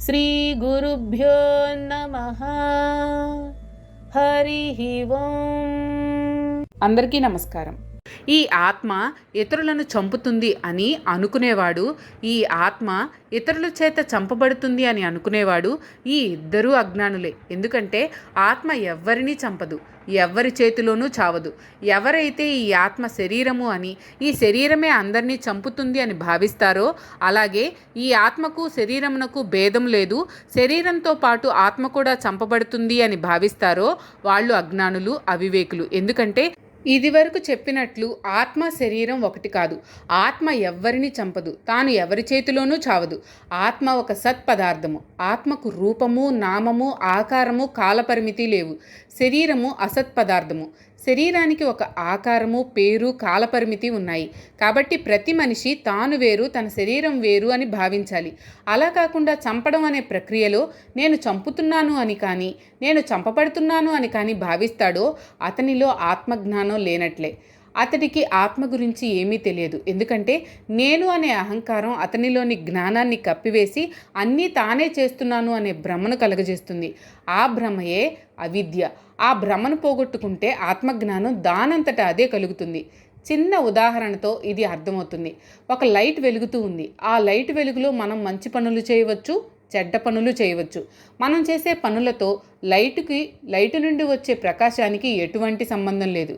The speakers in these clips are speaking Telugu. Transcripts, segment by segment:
శ్రీ గురుభ్యో నమః. హరి ఓం. అందరికీ నమస్కారం. ఈ ఆత్మ ఇతరులను చంపుతుంది అని అనుకునేవాడు, ఈ ఆత్మ ఇతరుల చేత చంపబడుతుంది అని అనుకునేవాడు ఈ ఇద్దరూ అజ్ఞానులే. ఎందుకంటే ఆత్మ ఎవ్వరినీ చంపదు, ఎవ్వరి చేతిలోనూ చావదు. ఎవరైతే ఈ ఆత్మ శరీరము అని, ఈ శరీరమే అందరినీ చంపుతుంది అని భావిస్తారో, అలాగే ఈ ఆత్మకు శరీరమునకు భేదం లేదు, శరీరంతో పాటు ఆత్మ కూడా చంపబడుతుంది అని భావిస్తారో వాళ్ళు అజ్ఞానులు, అవివేకులు. ఎందుకంటే ఇదివరకు చెప్పినట్లు ఆత్మ శరీరం ఒకటి కాదు. ఆత్మ ఎవ్వరిని చంపదు, తాను ఎవరి చేతిలోనూ చావదు. ఆత్మ ఒక సత్పదార్థము. ఆత్మకు రూపము, నామము, ఆకారము, కాలపరిమితి లేవు. శరీరము అసత్పదార్థము. శరీరానికి ఒక ఆకారము, పేరు, కాలపరిమితి ఉన్నాయి. కాబట్టి ప్రతి మనిషి తాను వేరు, తన శరీరం వేరు అని భావించాలి. అలా కాకుండా చంపడం అనే ప్రక్రియలో నేను చంపుతున్నాను అని కానీ, నేను చంపబడుతున్నాను అని కానీ భావిస్తాడో అతనిలో ఆత్మజ్ఞానం లేనట్లే. అతడికి ఆత్మ గురించి ఏమీ తెలియదు. ఎందుకంటే నేను అనే అహంకారం అతనిలోని జ్ఞానాన్ని కప్పివేసి అన్నీ తానే చేస్తున్నాను అనే భ్రమను కలగజేస్తుంది. ఆ భ్రమయే అవిద్య. ఆ భ్రమను పోగొట్టుకుంటే ఆత్మజ్ఞానం దానంతటా అదే కలుగుతుంది. చిన్న ఉదాహరణతో ఇది అర్థమవుతుంది. ఒక లైట్ వెలుగుతూ ఉంది. ఆ లైట్ వెలుగులో మనం మంచి పనులు చేయవచ్చు, చెడ్డ పనులు చేయవచ్చు. మనం చేసే పనులతో లైటు నుండి వచ్చే ప్రకాశానికి ఎటువంటి సంబంధం లేదు.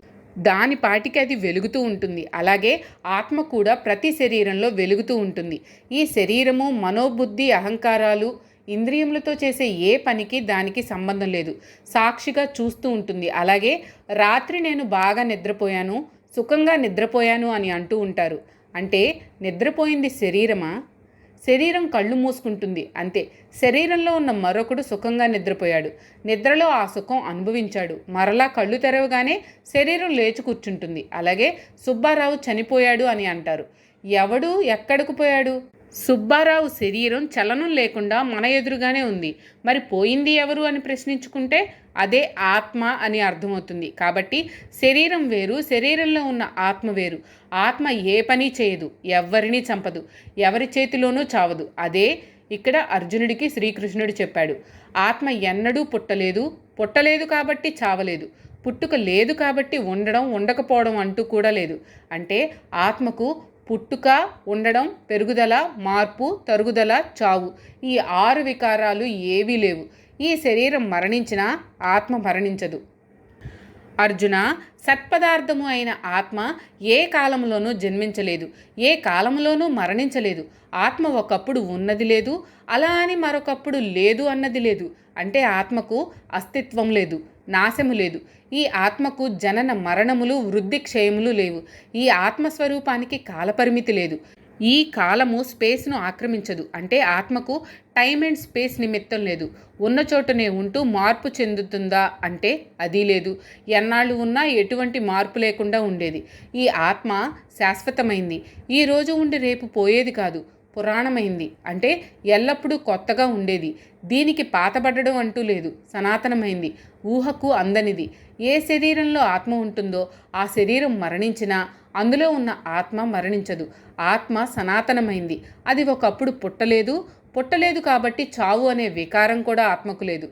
దాని పాటికి అది వెలుగుతూ ఉంటుంది. అలాగే ఆత్మ కూడా ప్రతి శరీరంలో వెలుగుతూ ఉంటుంది. ఈ శరీరము, మనోబుద్ధి, అహంకారాలు, ఇంద్రియములతో చేసే ఏ పనికి దానికి సంబంధం లేదు. సాక్షిగా చూస్తూ ఉంటుంది. అలాగే రాత్రి నేను బాగా నిద్రపోయాను, సుఖంగా నిద్రపోయాను అని అంటూ ఉంటారు. అంటే నిద్రపోయింది శరీరమా? శరీరం కళ్ళు మూసుకుంటుంది అంతే. శరీరంలో ఉన్న మరొకడు సుఖంగా నిద్రపోయాడు. నిద్రలో ఆ సుఖం అనుభవించాడు. మరలా కళ్ళు తెరవగానే శరీరం లేచి కూర్చుంటుంది. అలాగే సుబ్బారావు చనిపోయాడు అని అంటారు. ఎవడు ఎక్కడికి పోయాడు? సుబ్బారావు శరీరం చలనం లేకుండా మన ఎదురుగానే ఉంది. మరి పోయింది ఎవరు అని ప్రశ్నించుకుంటే అదే ఆత్మ అని అర్థమవుతుంది. కాబట్టి శరీరం వేరు, శరీరంలో ఉన్న ఆత్మ వేరు. ఆత్మ ఏ పని చేయదు, ఎవ్వరినీ చంపదు, ఎవరి చేతిలోనూ చావదు. అదే ఇక్కడ అర్జునుడికి శ్రీకృష్ణుడు చెప్పాడు. ఆత్మ ఎన్నడూ పుట్టలేదు కాబట్టి చావలేదు, పుట్టుక లేదు కాబట్టి ఉండడం, ఉండకపోవడం అంటూ కూడా లేదు. అంటే ఆత్మకు పుట్టుక, ఉండడం, పెరుగుదల, మార్పు, తరుగుదల, చావు, ఈ 6 వికారాలు ఏవీ లేవు. ఈ శరీరం మరణించినా ఆత్మ మరణించదు. అర్జున, సత్పదార్థము అయిన ఆత్మ ఏ కాలంలోనూ జన్మించలేదు, ఏ కాలంలోనూ మరణించలేదు. ఆత్మ ఒకప్పుడు ఉన్నది లేదు, అలా అని మరొకప్పుడు లేదు అన్నది లేదు. అంటే ఆత్మకు అస్తిత్వం లేదు, నాశము లేదు. ఈ ఆత్మకు జనన మరణములు, వృద్ధి క్షయములు లేవు. ఈ ఆత్మస్వరూపానికి కాలపరిమితి లేదు. ఈ కాలము స్పేస్ను ఆక్రమించదు. అంటే ఆత్మకు టైం అండ్ స్పేస్ నిమిత్తం లేదు. ఉన్న చోటనే ఉంటూ మార్పు చెందుతుందా అంటే అది లేదు. ఎన్నాళ్ళు ఉన్నా ఎటువంటి మార్పు లేకుండా ఉండేది. ఈ ఆత్మ శాశ్వతమైంది. ఈ రోజు ఉండి రేపు పోయేది కాదు. పురాణమైంది. అంటే ఎల్లప్పుడూ కొత్తగా ఉండేది. దీనికి పాతబడడం అంటూ లేదు. సనాతనమైంది, ఊహకు అందనిది. ఏ శరీరంలో ఆత్మ ఉంటుందో ఆ శరీరం మరణించినా అందులో ఉన్న ఆత్మ మరణించదు. ఆత్మ సనాతనమైంది. అది ఒకప్పుడు పుట్టలేదు కాబట్టి చావు అనే వికారం కూడా ఆత్మకు లేదు.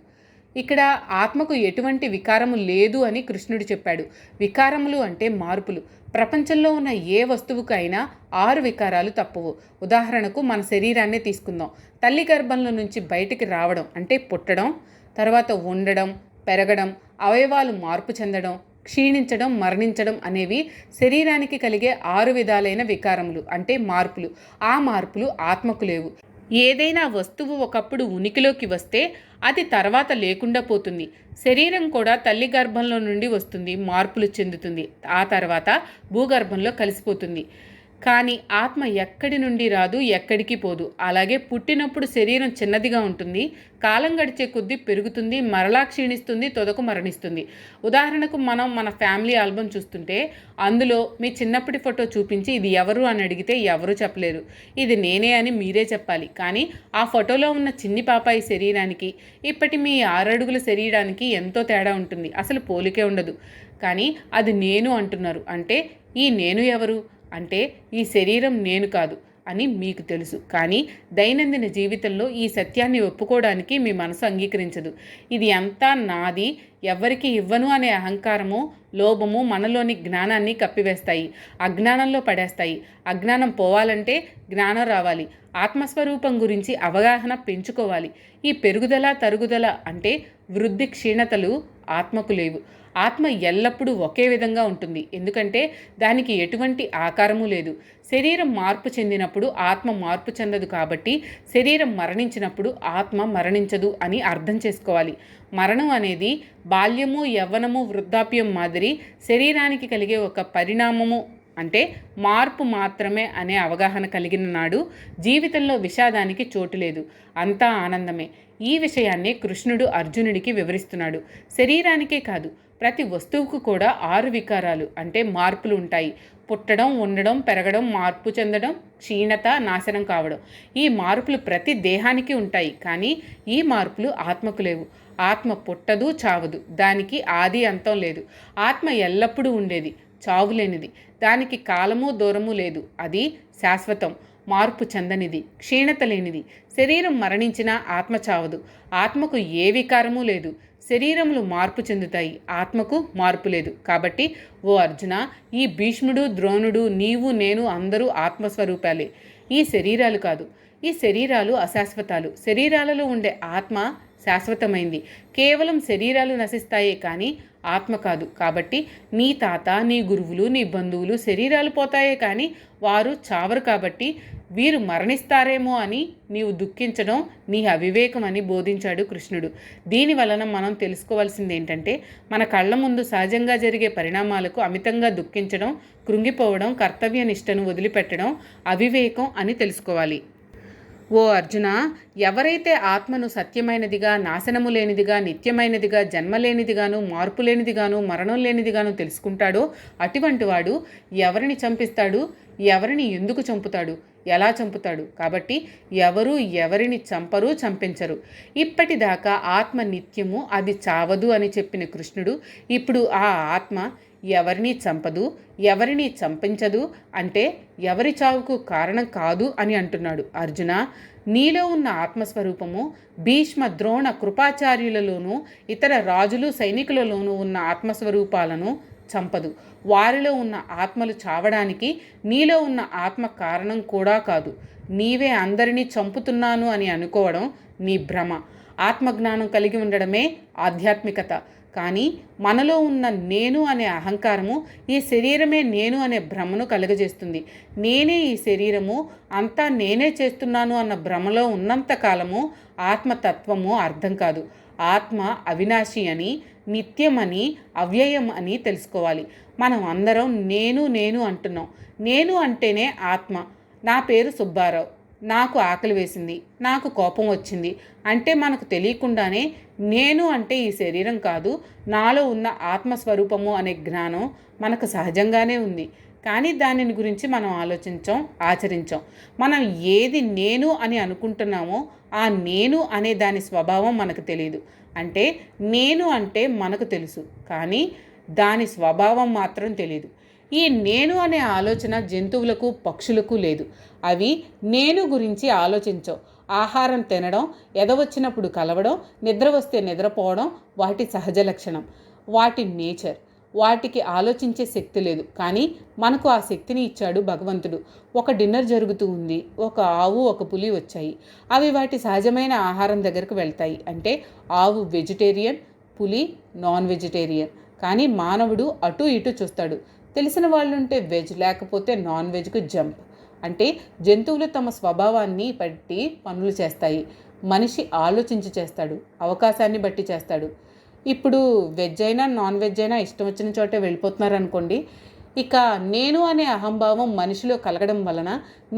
ఇక్కడ ఆత్మకు ఎటువంటి వికారము లేదు అని కృష్ణుడు చెప్పాడు. వికారములు అంటే మార్పులు. ప్రపంచంలో ఉన్న ఏ వస్తువుకైనా 6 వికారాలు తప్పవు. ఉదాహరణకు మన శరీరాన్నే తీసుకుందాం. తల్లి గర్భంలో నుంచి బయటికి రావడం అంటే పుట్టడం, తర్వాత ఉండడం, పెరగడం, అవయవాలు మార్పు చెందడం, క్షీణించడం, మరణించడం అనేవి శరీరానికి కలిగే 6 విధాలైన వికారములు అంటే మార్పులు. ఆ మార్పులు ఆత్మకు లేవు. ఏదైనా వస్తువు ఒకప్పుడు ఉనికిలోకి వస్తే అది తర్వాత లేకుండా పోతుంది. శరీరం కూడా తల్లి గర్భంలో నుండి వస్తుంది, మార్పులు చెందుతుంది, ఆ తర్వాత భూగర్భంలో కలిసిపోతుంది. కానీ ఆత్మ ఎక్కడి నుండి రాదు, ఎక్కడికి పోదు. అలాగే పుట్టినప్పుడు శరీరం చిన్నదిగా ఉంటుంది, కాలం గడిచే కొద్దీ పెరుగుతుంది, మరలా క్షీణిస్తుంది, తుదకు మరణిస్తుంది. ఉదాహరణకు మనం మన ఫ్యామిలీ ఆల్బమ్ చూస్తుంటే అందులో మీ చిన్నప్పటి ఫోటో చూపించి ఇది ఎవరు అని అడిగితే ఎవరు చెప్పలేరు. ఇది నేనే అని మీరే చెప్పాలి. కానీ ఆ ఫోటోలో ఉన్న చిన్ని పాపాయి శరీరానికి ఇప్పటి మీ 6 అడుగుల శరీరానికి ఎంతో తేడా ఉంటుంది. అసలు పోలికే ఉండదు. కానీ అది నేను అంటున్నారు. అంటే ఈ నేను ఎవరు? అంటే ఈ శరీరం నేను కాదు. అని మీకు తెలుసు. కానీ దైనందిన జీవితంలో ఈ సత్యాన్ని ఒప్పుకోవడానికి మీ మనసు అంగీకరించదు. ఇది అంతా నాది, ఎవ్వరికి ఇవ్వను అనే అహంకారము, లోభము మనలోని జ్ఞానాన్ని కప్పివేస్తాయి, అజ్ఞానంలో పడేస్తాయి. అజ్ఞానం పోవాలంటే జ్ఞానం రావాలి. ఆత్మస్వరూపం గురించి అవగాహన పెంచుకోవాలి. ఈ పెరుగుదల తరుగుదల అంటే వృద్ధి క్షీణతలు ఆత్మకు లేవు. ఆత్మ ఎల్లప్పుడూ ఒకే విధంగా ఉంటుంది. ఎందుకంటే దానికి ఎటువంటి ఆకారము లేదు. శరీరం మార్పు చెందినప్పుడు ఆత్మ మార్పు చెందదు. కాబట్టి శరీరం మరణించినప్పుడు ఆత్మ మరణించదు అని అర్థం చేసుకోవాలి. మరణం అనేది బాల్యము, యవ్వనము, వృద్ధాప్యం మాదిరి శరీరానికి కలిగే ఒక పరిణామము, అంటే మార్పు మాత్రమే అనే అవగాహన కలిగిన నాడు జీవితంలో విషాదానికి చోటు లేదు. అంతా ఆనందమే. ఈ విషయాన్ని కృష్ణుడు అర్జునుడికి వివరిస్తున్నాడు. శరీరానికే కాదు, ప్రతి వస్తువుకు కూడా 6 వికారాలు అంటే మార్పులు ఉంటాయి. పుట్టడం, ఉండడం, పెరగడం, మార్పు చెందడం, క్షీణత, నాశనం కావడం. ఈ మార్పులు ప్రతి దేహానికి ఉంటాయి. కానీ ఈ మార్పులు ఆత్మకు లేవు. ఆత్మ పుట్టదు, చావదు. దానికి ఆది అంతం లేదు. ఆత్మ ఎల్లప్పుడూ ఉండేది, చావులేనిది. దానికి కాలము దూరము లేదు. అది శాశ్వతం, మార్పు చెందనిది, క్షీణత లేనిది. శరీరం మరణించినా ఆత్మ చావదు. ఆత్మకు ఏ వికారము లేదు. శరీరములు మార్పు చెందుతాయి, ఆత్మకు మార్పు లేదు. కాబట్టి ఓ అర్జున, ఈ భీష్ముడు, ద్రోణుడు, నీవు, నేను అందరూ ఆత్మస్వరూపాలే. ఈ శరీరాలు కాదు. ఈ శరీరాలు అశాశ్వతాలు. శరీరాలలో ఉండే ఆత్మ శాశ్వతమైంది. కేవలం శరీరాలు నశిస్తాయే కానీ ఆత్మ కాదు. కాబట్టి నీ తాత, నీ గురువులు, నీ బంధువులు శరీరాలు పోతాయే కానీ వారు చావరు. కాబట్టి వీరు మరణిస్తారేమో అని నీవు దుఃఖించడం నీ అవివేకం అని బోధించాడు కృష్ణుడు. దీని వలన మనం తెలుసుకోవాల్సింది ఏంటంటే, మన కళ్ళ ముందు సహజంగా జరిగే పరిణామాలకు అమితంగా దుఃఖించడం, కృంగిపోవడం, కర్తవ్య నిష్టను వదిలిపెట్టడం అవివేకం అని తెలుసుకోవాలి. ఓ అర్జున, ఎవరైతే ఆత్మను సత్యమైనదిగా, నాశనము లేనిదిగా, నిత్యమైనదిగా, జన్మలేనిదిగాను, మార్పు లేనిదిగాను, మరణం లేనిదిగాను తెలుసుకుంటాడో అటువంటి వాడు ఎవరిని చంపిస్తాడు, ఎవరిని ఎందుకు చంపుతాడు, ఎలా చంపుతాడు? కాబట్టి ఎవరు ఎవరిని చంపరు, చంపించరు. ఇప్పటిదాకా ఆత్మ నిత్యము, అది చావదు అని చెప్పిన కృష్ణుడు ఇప్పుడు ఆ ఆత్మ ఎవరిని చంపదు, ఎవరిని చంపించదు, అంటే ఎవరి చావుకు కారణం కాదు అని అంటున్నాడు. అర్జున, నీలో ఉన్న ఆత్మస్వరూపము భీష్మ, ద్రోణ, కృపాచార్యులలోనూ ఇతర రాజులు, సైనికులలోనూ ఉన్న ఆత్మస్వరూపాలను చంపదు. వారిలో ఉన్న ఆత్మలు చావడానికి నీలో ఉన్న ఆత్మ కారణం కూడా కాదు. నీవే అందరినీ చంపుతున్నాను అని అనుకోవడం నీ భ్రమ. ఆత్మజ్ఞానం కలిగి ఉండడమే ఆధ్యాత్మికత. కానీ మనలో ఉన్న నేను అనే అహంకారము ఈ శరీరమే నేను అనే భ్రమను కలుగజేస్తుంది. నేనే ఈ శరీరము, అంతా నేనే చేస్తున్నాను అన్న భ్రమలో ఉన్నంతకాలము ఆత్మతత్వము అర్థం కాదు. ఆత్మ అవినాశి అని, నిత్యమని, అవ్యయం అని తెలుసుకోవాలి. మనం అందరం నేను నేను అంటున్నాం. నేను అంటేనే ఆత్మ. నా పేరు సుబ్బారావు, నాకు ఆకలి వేసింది, నాకు కోపం వచ్చింది అంటే మనకు తెలియకుండానే నేను అంటే ఈ శరీరం కాదు, నాలో ఉన్న ఆత్మస్వరూపము అనే జ్ఞానం మనకు సహజంగానే ఉంది. కానీ దానిని గురించి మనం ఆలోచించాం, ఆచరించాం. మనం ఏది నేను అని అనుకుంటున్నామో ఆ నేను అనే దాని స్వభావం మనకు తెలియదు. అంటే నేను అంటే మనకు తెలుసు, కానీ దాని స్వభావం మాత్రం తెలియదు. ఈ నేను అనే ఆలోచన జంతువులకు, పక్షులకు లేదు. అవి నేను గురించి ఆలోచించవు. ఆహారం తినడం, ఎదవచ్చినప్పుడు కలవడం, నిద్ర వస్తే నిద్రపోవడం వాటి సహజ లక్షణం, వాటి నేచర్. వాటికి ఆలోచించే శక్తి లేదు. కానీ మనకు ఆ శక్తిని ఇచ్చాడు భగవంతుడు. ఒక డిన్నర్ జరుగుతూ ఉంది, ఒక ఆవు, ఒక పులి వచ్చాయి. అవి వాటి సహజమైన ఆహారం దగ్గరకు వెళ్తాయి. అంటే ఆవు వెజిటేరియన్, పులి నాన్ వెజిటేరియన్. కానీ మానవుడు అటు ఇటు చూస్తాడు. తెలిసిన వాళ్ళుంటే వెజ్, లేకపోతే నాన్ వెజ్కు జంప్. అంటే జంతువులు తమ స్వభావాన్ని బట్టి పనులు చేస్తాయి. మనిషి ఆలోచించి చేస్తాడు, అవకాశాన్ని బట్టి చేస్తాడు. ఇప్పుడు వెజ్ అయినా నాన్ వెజ్ అయినా ఇష్టం వచ్చిన చోటే వెళ్ళిపోతున్నారు అనుకోండి. ఇక నేను అనే అహంభావం మనిషిలో కలగడం వలన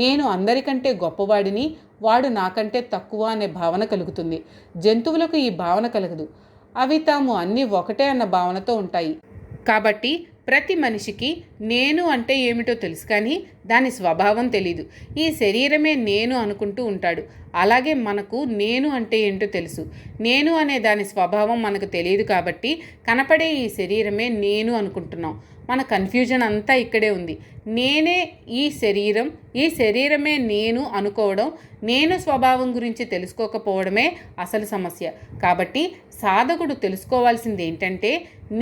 నేను అందరికంటే గొప్పవాడిని, వాడు నాకంటే తక్కువ అనే భావన కలుగుతుంది. జంతువులకు ఈ భావన కలగదు. అవి తాము అన్నీ ఒకటే అన్న భావనతో ఉంటాయి. కాబట్టి ప్రతి మనిషికి నేను అంటే ఏమిటో తెలుసు, కానీ దాని స్వభావం తెలీదు. ఈ శరీరమే నేను అనుకుంటూ ఉంటాడు. అలాగే మనకు నేను అంటే ఏంటో తెలుసు. నేను అనే దాని స్వభావం మనకు తెలియదు. కాబట్టి కనపడే ఈ శరీరమే నేను అనుకుంటున్నాం. మన కన్ఫ్యూజన్ అంతా ఇక్కడే ఉంది. నేనే ఈ శరీరం, ఈ శరీరమే నేను అనుకోవడం, నేను స్వభావం గురించి తెలుసుకోకపోవడమే అసలు సమస్య. కాబట్టి సాధకుడు తెలుసుకోవాల్సింది ఏంటంటే,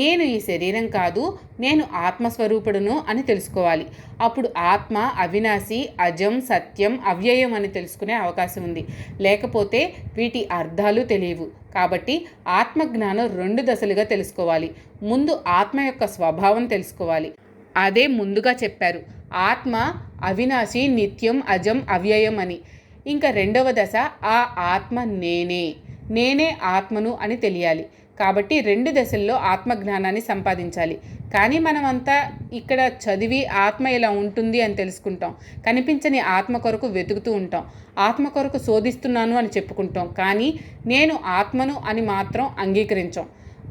నేను ఈ శరీరం కాదు, నేను ఆత్మస్వరూపుడును అని తెలుసుకోవాలి. అప్పుడు ఆత్మ అవినాశి, అజం, సత్యం, అవ్యయం అని తెలుసుకునే అవకాశం ఉంది. లేకపోతే వీటి అర్థాలు తెలియవు. కాబట్టి ఆత్మజ్ఞానం 2 దశలుగా తెలుసుకోవాలి. ముందు ఆత్మ యొక్క స్వభావం తెలుసుకోవాలి. అదే ముందుగా చెప్పారు, ఆత్మ అవినాశి, నిత్యం, అజం, అవ్యయం అని. ఇంకా రెండవ దశ, ఆ ఆత్మ నేనే ఆత్మను అని తెలియాలి. కాబట్టి 2 దశల్లో ఆత్మజ్ఞానాన్ని సంపాదించాలి. కానీ మనమంతా ఇక్కడ చదివి ఆత్మ ఇలా ఉంటుంది అని తెలుసుకుంటాం, కనిపించని ఆత్మ కొరకు వెతుకుతూ ఉంటాం, ఆత్మ కొరకు శోధిస్తున్నాను అని చెప్పుకుంటాం. కానీ నేను ఆత్మను అని మాత్రం అంగీకరించాం.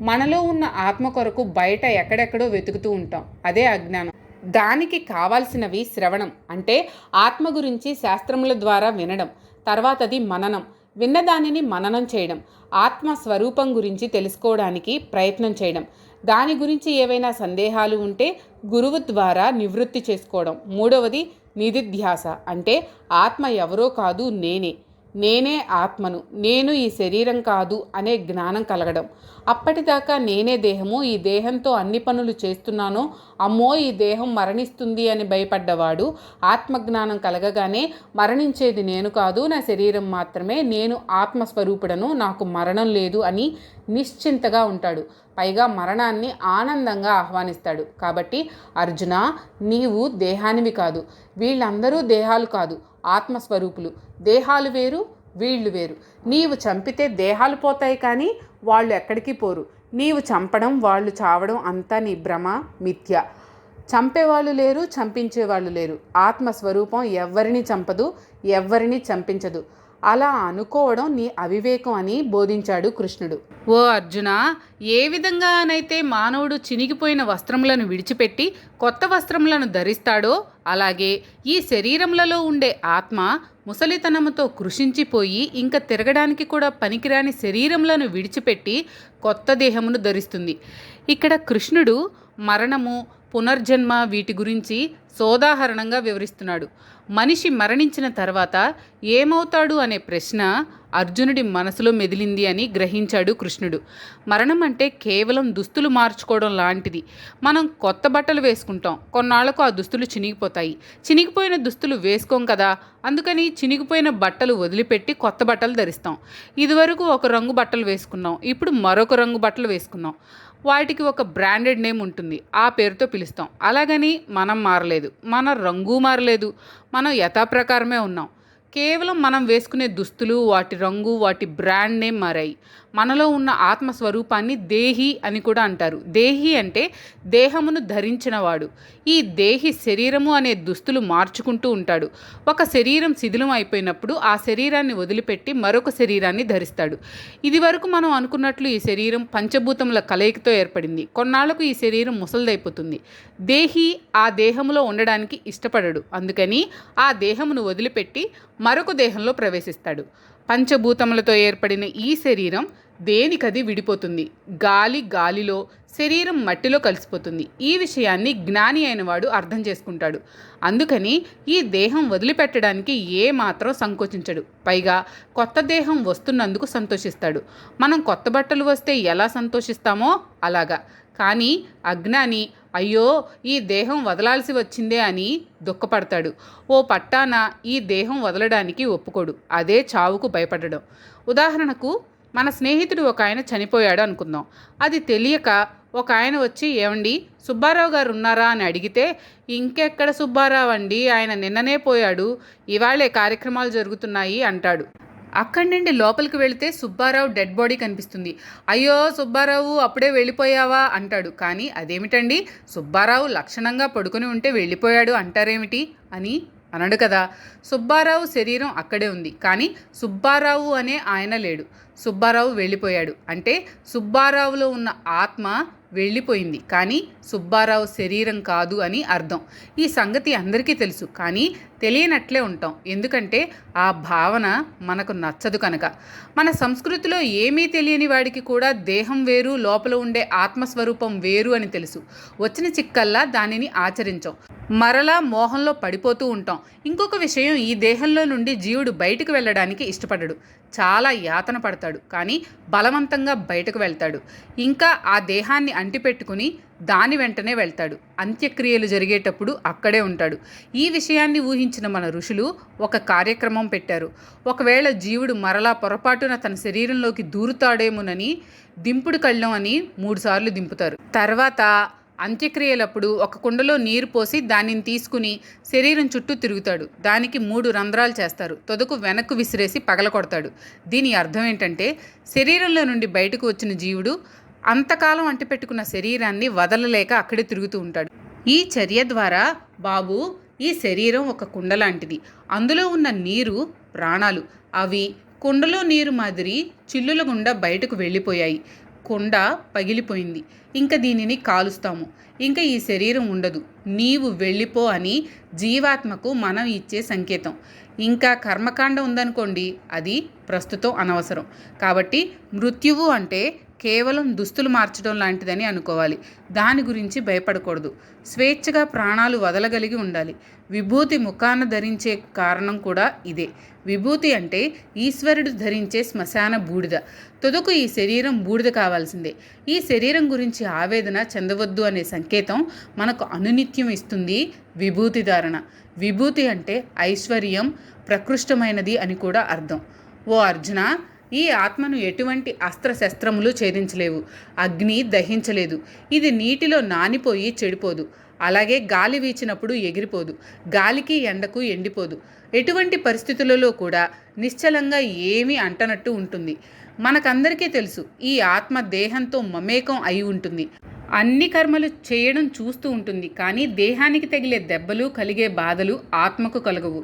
మనలో ఉన్న ఆత్మ కొరకు బయట ఎక్కడెక్కడో వెతుకుతూ ఉంటాం. అదే అజ్ఞానం. దానికి కావాల్సినవి శ్రవణం, అంటే ఆత్మ గురించి శాస్త్రముల ద్వారా వినడం. తర్వాతది మననం, విన్నదానిని మననం చేయడం. ఆత్మ స్వరూపం గురించి తెలుసుకోవడానికి ప్రయత్నం చేయడం. దాని గురించి ఏవైనా సందేహాలు ఉంటే గురువు ద్వారా నివృత్తి చేసుకోవడం. మూడవది నిధిధ్యాస, అంటే ఆత్మ ఎవరో కాదు, నేనే ఆత్మను, నేను ఈ శరీరం కాదు అనే జ్ఞానం కలగడం. అప్పటిదాకా నేనే దేహము, ఈ దేహంతో అన్ని పనులు చేస్తున్నానో, అమ్మో ఈ దేహం మరణిస్తుంది అని భయపడ్డవాడు ఆత్మజ్ఞానం కలగగానే మరణించేది నేను కాదు, నా శరీరం మాత్రమే, నేను ఆత్మస్వరూపుడను, నాకు మరణం లేదు అని నిశ్చింతగా ఉంటాడు. పైగా మరణాన్ని ఆనందంగా ఆహ్వానిస్తాడు. కాబట్టి అర్జున, నీవు దేహానివి కాదు, వీళ్ళందరూ దేహాలు కాదు, ఆత్మస్వరూపులు. దేహాలు వేరు, వీళ్ళు వేరు. నీవు చంపితే దేహాలు పోతాయి, కానీ వాళ్ళు ఎక్కడికి పోరు. నీవు చంపడం, వాళ్ళు చావడం అంతా నీ భ్రమ, మిథ్య. చంపేవాళ్ళు లేరు, చంపించేవాళ్ళు లేరు. ఆత్మస్వరూపం ఎవ్వరిని చంపదు, ఎవ్వరిని చంపించదు. అలా అనుకోవడం నీ అవివేకం అని బోధించాడు కృష్ణుడు. ఓ అర్జున, ఏ విధంగానైతే మానవుడు చినిగిపోయిన వస్త్రములను విడిచిపెట్టి కొత్త వస్త్రములను ధరిస్తాడో, అలాగే ఈ శరీరములలో ఉండే ఆత్మ ముసలితనముతో కృషించిపోయి ఇంకా తిరగడానికి కూడా పనికిరాని శరీరములను విడిచిపెట్టి కొత్త దేహమును ధరిస్తుంది. ఇక్కడ కృష్ణుడు మరణము, పునర్జన్మ వీటి గురించి సోదాహరణంగా వివరిస్తున్నాడు. మనిషి మరణించిన తర్వాత ఏమవుతాడు అనే ప్రశ్న అర్జునుడి మనసులో మెదిలింది అని గ్రహించాడు కృష్ణుడు. మరణం అంటే కేవలం దుస్తులు మార్చుకోవడం లాంటిది. మనం కొత్త బట్టలు వేసుకుంటాం, కొన్నాళ్లకు ఆ దుస్తులు చినిగిపోతాయి. చినిగిపోయిన దుస్తులు వేసుకోం కదా, అందుకని చినిగిపోయిన బట్టలు వదిలిపెట్టి కొత్త బట్టలు ధరిస్తాం. ఇదివరకు ఒక రంగు బట్టలు వేసుకున్నాం, ఇప్పుడు మరొక రంగు బట్టలు వేసుకున్నాం. వాటికి ఒక బ్రాండెడ్ నేమ్ ఉంటుంది, ఆ పేరుతో పిలుస్తాం. అలాగని మనం మారలేదు, మన రంగు మారలేదు, మనం యథాప్రకారమే ఉన్నాం. కేవలం మనం వేసుకునే దుస్తులు, వాటి రంగు, వాటి బ్రాండ్ నేమ్ మారాయి. మనలో ఉన్న ఆత్మస్వరూపాన్ని దేహి అని కూడా అంటారు. దేహి అంటే దేహమును ధరించినవాడు. ఈ దేహి శరీరము అనే దుస్తులు మార్చుకుంటూ ఉంటాడు. ఒక శరీరం శిథిలం అయిపోయినప్పుడు ఆ శరీరాన్ని వదిలిపెట్టి మరొక శరీరాన్ని ధరిస్తాడు. ఇది వరకు మనం అనుకున్నట్లు ఈ శరీరం పంచభూతముల కలయికతో ఏర్పడింది. కొన్నాళ్లకు ఈ శరీరం ముసలిదైపోతుంది. దేహి ఆ దేహములో ఉండడానికి ఇష్టపడడు, అందుకని ఆ దేహమును వదిలిపెట్టి మరొక దేహంలో ప్రవేశిస్తాడు. పంచభూతములతో ఏర్పడిన ఈ శరీరం దేనికది విడిపోతుంది. గాలిలో, శరీరం మట్టిలో కలిసిపోతుంది. ఈ విషయాన్ని జ్ఞాని అయిన వాడు అర్థం చేసుకుంటాడు. అందుకని ఈ దేహం వదిలిపెట్టడానికి ఏమాత్రం సంకోచించడు. పైగా కొత్త దేహం వస్తున్నందుకు సంతోషిస్తాడు. మనం కొత్త బట్టలు వస్తే ఎలా సంతోషిస్తామో అలాగా. కానీ అజ్ఞాని, అయ్యో ఈ దేహం వదలాల్సి వచ్చిందే అని దుఃఖపడతాడు. ఓ పట్టాన ఈ దేహం వదలడానికి ఒప్పుకోడు. అదే చావుకు భయపడడం. ఉదాహరణకు, మన స్నేహితుడు ఒక ఆయన చనిపోయాడు అనుకుందాం. అది తెలియక ఒక ఆయన వచ్చి, ఏమండి సుబ్బారావు గారు ఉన్నారా అని అడిగితే, ఇంకెక్కడ సుబ్బారావు అండి, ఆయన నిన్ననే పోయాడు, ఇవాళే కార్యక్రమాలు జరుగుతున్నాయి అంటాడు. అక్కడి నుండి లోపలికి వెళితే సుబ్బారావు డెడ్ బాడీ కనిపిస్తుంది. అయ్యో సుబ్బారావు అప్పుడే వెళ్ళిపోయావా అంటాడు. కానీ అదేమిటండి, సుబ్బారావు లక్షణంగా పడుకొని ఉంటే వెళ్ళిపోయాడు అంటారేమిటి అని అనడు కదా. సుబ్బారావు శరీరం అక్కడే ఉంది, కానీ సుబ్బారావు అనే ఆయన లేడు. సుబ్బారావు వెళ్ళిపోయాడు. అంటే సుబ్బారావులో ఉన్న ఆత్మ వెళ్ళిపోయింది, కానీ సుబ్బారావు శరీరం కాదు అని అర్థం. ఈ సంగతి అందరికీ తెలుసు, కానీ తెలియనట్లే ఉంటాం. ఎందుకంటే ఆ భావన మనకు నచ్చదు కనుక. మన సంస్కృతిలో ఏమీ తెలియని వాడికి కూడా దేహం వేరు, లోపల ఉండే ఆత్మస్వరూపం వేరు అని తెలుసు. వచ్చిన చిక్కల్లా దానిని ఆచరించం, మరలా మోహంలో పడిపోతూ ఉంటాం. ఇంకొక విషయం, ఈ దేహంలో నుండి జీవుడు బయటకు వెళ్ళడానికి ఇష్టపడడు. చాలా యాతన పడతాడు, కానీ బలవంతంగా బయటకు వెళ్తాడు. ఇంకా ఆ దేహాన్ని అంటిపెట్టుకుని దాని వెంటనే వెళ్తాడు. అంత్యక్రియలు జరిగేటప్పుడు అక్కడే ఉంటాడు. ఈ విషయాన్ని ఊహించిన మన ఋషులు ఒక కార్యక్రమం పెట్టారు. ఒకవేళ జీవుడు మరలా పొరపాటున తన శరీరంలోకి దూరుతాడేమోనని దింపుడు కళ్ళం అని 3 సార్లు దింపుతారు. తర్వాత అంత్యక్రియలప్పుడు ఒక కుండలో నీరు పోసి దానిని తీసుకుని శరీరం చుట్టూ తిరుగుతాడు. దానికి 3 రంధ్రాలు చేస్తారు. తొదకు వెనక్కు విసిరేసి పగలకొడతాడు. దీని అర్థం ఏంటంటే, శరీరంలో నుండి బయటకు వచ్చిన జీవుడు అంతకాలం అంటిపెట్టుకున్న శరీరాన్ని వదలలేక అక్కడే తిరుగుతూ ఉంటాడు. ఈ చర్య ద్వారా, బాబు, ఈ శరీరం ఒక కుండ లాంటిది. అందులో ఉన్న నీరు ప్రాణాలు. అవి కుండలో నీరు మాదిరి చిల్లుల గుండా బయటకు వెళ్ళిపోయాయి. కుండ పగిలిపోయింది. ఇంకా దీనిని కాలుస్తాము. ఇంకా ఈ శరీరం ఉండదు. నీవు వెళ్ళిపో అని జీవాత్మకు మనం ఇచ్చే సంకేతం. ఇంకా కర్మకాండ ఉందనుకోండి, అది ప్రస్తుతం అనవసరం. కాబట్టి మృత్యువు అంటే కేవలం దుస్తులు మార్చడం లాంటిదని అనుకోవాలి. దాని గురించి భయపడకూడదు. స్వేచ్ఛగా ప్రాణాలు వదలగలిగి ఉండాలి. విభూతి ముఖాన ధరించే కారణం కూడా ఇదే. విభూతి అంటే ఈశ్వరుడు ధరించే శ్మశాన బూడిద. తుదకు ఈ శరీరం బూడిద కావాల్సిందే. ఈ శరీరం గురించి ఆవేదన చెందవద్దు అనే సంకేతం మనకు అనునిత్యం ఇస్తుంది విభూతి ధారణ. విభూతి అంటే ఐశ్వర్యం, ప్రకృష్టమైనది అని కూడా అర్థం. ఓ అర్జున, ఈ ఆత్మను ఎటువంటి అస్త్రశస్త్రములు ఛేదించలేవు, అగ్ని దహించలేదు. ఇది నీటిలో నానిపోయి చెడిపోదు. అలాగే గాలి వీచినప్పుడు ఎగిరిపోదు. గాలికి ఎండకు ఎండిపోదు. ఎటువంటి పరిస్థితులలో కూడా నిశ్చలంగా ఏమీ అంటనట్టు ఉంటుంది. మనకందరికీ తెలుసు, ఈ ఆత్మ దేహంతో మమేకం అయి ఉంటుంది. అన్ని కర్మలు చేయడం చూస్తూ ఉంటుంది. కానీ దేహానికి తగిలే దెబ్బలు, కలిగే బాధలు ఆత్మకు కలగవు.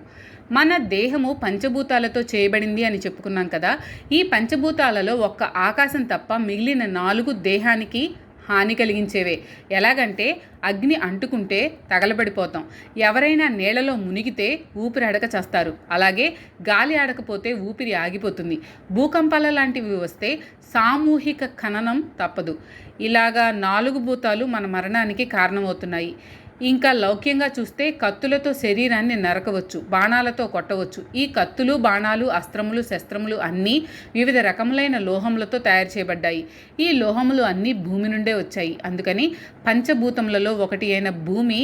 మన దేహము పంచభూతాలతో చేయబడింది అని చెప్పుకున్నాం కదా. ఈ పంచభూతాలలో ఒక్క ఆకాశం తప్ప మిగిలిన 4 దేహానికి హాని కలిగించేవే. ఎలాగంటే, అగ్ని అంటుకుంటే తగలబడిపోతాం. ఎవరైనా నీళ్లలో మునిగితే ఊపిరి ఆడక చేస్తారు. అలాగే గాలి ఆడకపోతే ఊపిరి ఆగిపోతుంది. భూకంపాల లాంటివి వస్తే సామూహిక ఖననం తప్పదు. ఇలాగా 4 భూతాలు మన మరణానికి కారణమవుతున్నాయి. ఇంకా లౌక్యంగా చూస్తే కత్తులతో శరీరాన్ని నరకవచ్చు, బాణాలతో కొట్టవచ్చు. ఈ కత్తులు, బాణాలు, అస్త్రములు, శస్త్రములు అన్నీ వివిధ రకములైన లోహములతో తయారు చేయబడ్డాయి. ఈ లోహములు అన్నీ భూమి నుండే వచ్చాయి. అందుకని పంచభూతములలో ఒకటి అయిన భూమి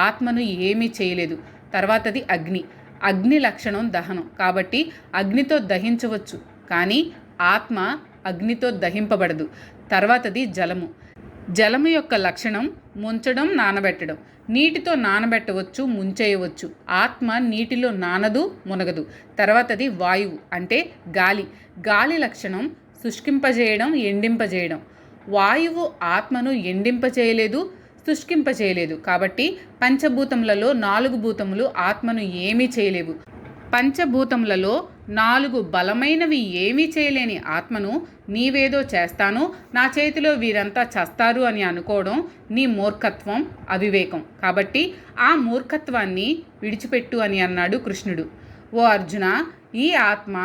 ఆత్మను ఏమీ చేయలేదు. తర్వాతది అగ్ని. అగ్ని లక్షణం దహనం. కాబట్టి అగ్నితో దహించవచ్చు, కానీ ఆత్మ అగ్నితో దహింపబడదు. తర్వాతది జలము. జలము యొక్క లక్షణం ముంచడం, నానబెట్టడం. నీటితో నానబెట్టవచ్చు, ముంచేయవచ్చు. ఆత్మ నీటిలో నానదు, మునగదు. తర్వాతది వాయువు అంటే గాలి. గాలి లక్షణం శుష్కింపజేయడం, ఎండింపజేయడం. వాయువు ఆత్మను ఎండింపచేయలేదు, శుష్కింపచేయలేదు. కాబట్టి పంచభూతములలో 4 భూతములు ఆత్మను ఏమీ చేయలేవు. పంచభూతములలో 4 బలమైనవి ఏమీ చేయలేని ఆత్మను నీవేదో చేస్తాను, నా చేతిలో వీరంతా చస్తారు అని అనుకోవడం నీ మూర్ఖత్వం, అవివేకం. కాబట్టి ఆ మూర్ఖత్వాన్ని విడిచిపెట్టు అని అన్నాడు కృష్ణుడు. ఓ అర్జున, ఈ ఆత్మ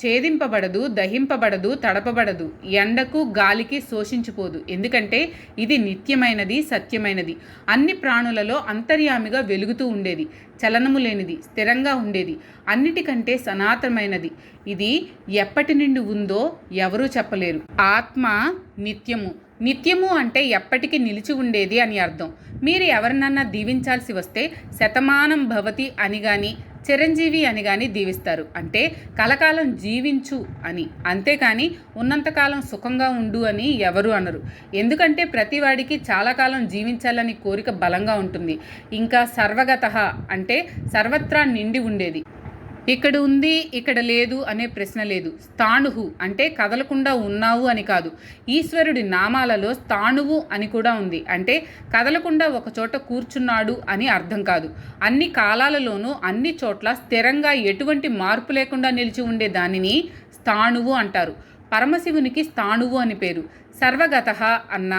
ఛేదింపబడదు, దహింపబడదు, తడపబడదు, ఎండకు గాలికి శోషించిపోదు. ఎందుకంటే ఇది నిత్యమైనది, సత్యమైనది. అన్ని ప్రాణులలో అంతర్యామిగా వెలుగుతూ ఉండేది, చలనము లేనిది, స్థిరంగా ఉండేది, అన్నిటికంటే సనాతనమైనది. ఇది ఎప్పటి నుండి ఉందో ఎవరూ చెప్పలేరు. ఆత్మ నిత్యము. నిత్యము అంటే ఎప్పటికీ నిలిచి ఉండేది అని అర్థం. మీరు ఎవరినన్నా దీవించాల్సి వస్తే శతమానం భవతి అని కానీ, చిరంజీవి అని కానీ దీవిస్తారు. అంటే కలకాలం జీవించు అని. అంతేకాని ఉన్నంతకాలం సుఖంగా ఉండు అని ఎవరు అనరు. ఎందుకంటే ప్రతివాడికి చాలా కాలం జీవించాలని కోరిక బలంగా ఉంటుంది. ఇంకా సర్వగతః అంటే సర్వత్రా నిండి ఉండేది. ఇక్కడ ఉంది, ఇక్కడ లేదు అనే ప్రశ్న లేదు. స్థాణువు అంటే కదలకుండా ఉన్నావు అని కాదు. ఈశ్వరుడి నామాలలో స్థాణువు అని కూడా ఉంది. అంటే కదలకుండా ఒక చోట కూర్చున్నాడు అని అర్థం కాదు. అన్ని కాలాలలోనూ అన్ని చోట్ల స్థిరంగా ఎటువంటి మార్పు లేకుండా నిలిచి ఉండే దానిని స్థాణువు అంటారు. పరమశివునికి స్థాణువు అని పేరు. సర్వగత అన్న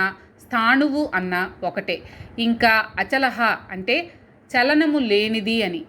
స్థాణువు అన్న ఒకటే. ఇంకా అచలహ అంటే చలనము లేనిది అని.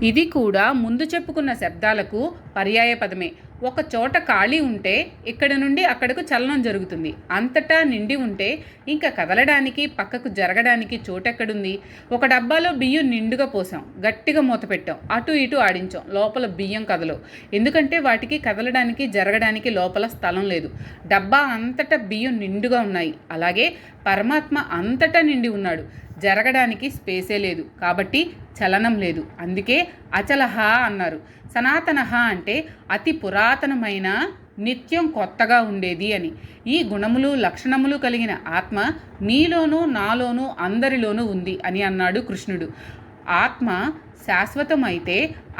ఇది కూడా ముందు చెప్పుకున్న శబ్దాలకు పర్యాయ పదమే. ఒక చోట ఖాళీ ఉంటే ఇక్కడ నుండి అక్కడకు చలనం జరుగుతుంది. అంతటా నిండి ఉంటే ఇంకా కదలడానికి పక్కకు జరగడానికి చోటెక్కడుంది? ఒక డబ్బాలో బియ్యం నిండుగా పోసాం, గట్టిగా మూత పెట్టాం, అటు ఇటు ఆడించాం, లోపల బియ్యం కదలవు. ఎందుకంటే వాటికి కదలడానికి జరగడానికి లోపల స్థలం లేదు. డబ్బా అంతటా బియ్యం నిండుగా ఉన్నాయి. అలాగే పరమాత్మ అంతటా నిండి ఉన్నాడు, జరగడానికి స్పేసే లేదు, కాబట్టి చలనం లేదు. అందుకే అచలహ అన్నారు. సనాతనహ అంటే అతి పురాతనమైన, నిత్యం కొత్తగా ఉండేది అని. ఈ గుణములు లక్షణములు కలిగిన ఆత్మ నీలోనూ నాలోనూ అందరిలోనూ ఉంది అని అన్నాడు కృష్ణుడు. ఆత్మ శాశ్వతం అయితే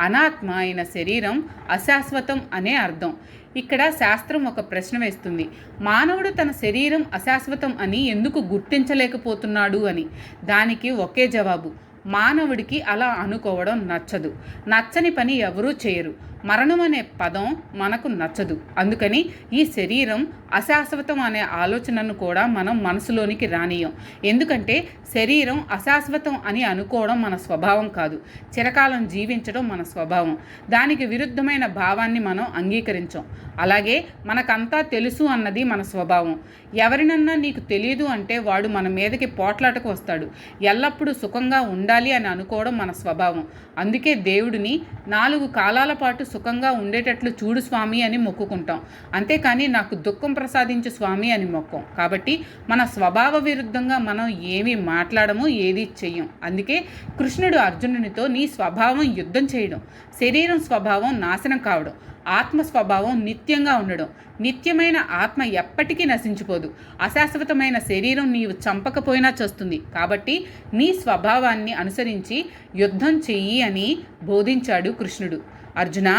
అనాత్మ అయిన శరీరం అశాశ్వతం అనే అర్థం. ఇక్కడ శాస్త్రం ఒక ప్రశ్న వేస్తుంది. మానవుడు తన శరీరం అశాశ్వతం అని ఎందుకు గుర్తించలేకపోతున్నాడు అని. దానికి ఒకే జవాబు, మానవుడికి అలా అనుకోవడం నచ్చదు. నచ్చని పని ఎవరూ చేయరు. మరణం అనే పదం మనకు నచ్చదు. అందుకని ఈ శరీరం అశాశ్వతం అనే ఆలోచనను కూడా మనం మనసులోనికి రానియం. ఎందుకంటే శరీరం అశాశ్వతం అని అనుకోవడం మన స్వభావం కాదు. చిరకాలం జీవించడం మన స్వభావం. దానికి విరుద్ధమైన భావాన్ని మనం అంగీకరించం. అలాగే మనకంతా తెలుసు అన్నది మన స్వభావం. ఎవరినన్నా నీకు తెలియదు అంటే వాడు మన మీదకి పోట్లాటకు వస్తాడు. ఎల్లప్పుడూ సుఖంగా ఉండాలి అని అనుకోవడం మన స్వభావం. అందుకే దేవుడిని 4 కాలాల పాటు సుఖంగా ఉండేటట్లు చూడు స్వామి అని మొక్కుకుంటాం. అంతేకాని నాకు దుఃఖం ప్రసాదించు స్వామి అని మొక్కం. కాబట్టి మన స్వభావ విరుద్ధంగా మనం ఏమీ మాట్లాడము, ఏది చెయ్యం. అందుకే కృష్ణుడు అర్జునునితో నీ స్వభావం యుద్ధం చేయడం, శరీరం స్వభావం నాశనం కావడం, ఆత్మ స్వభావం నిత్యంగా ఉండడం. నిత్యమైన ఆత్మ ఎప్పటికీ నశించిపోదు. అశాశ్వతమైన శరీరం నీవు చంపకపోయినా చేస్తుంది. కాబట్టి నీ స్వభావాన్ని అనుసరించి యుద్ధం చెయ్యి అని బోధించాడు కృష్ణుడు. అర్జున,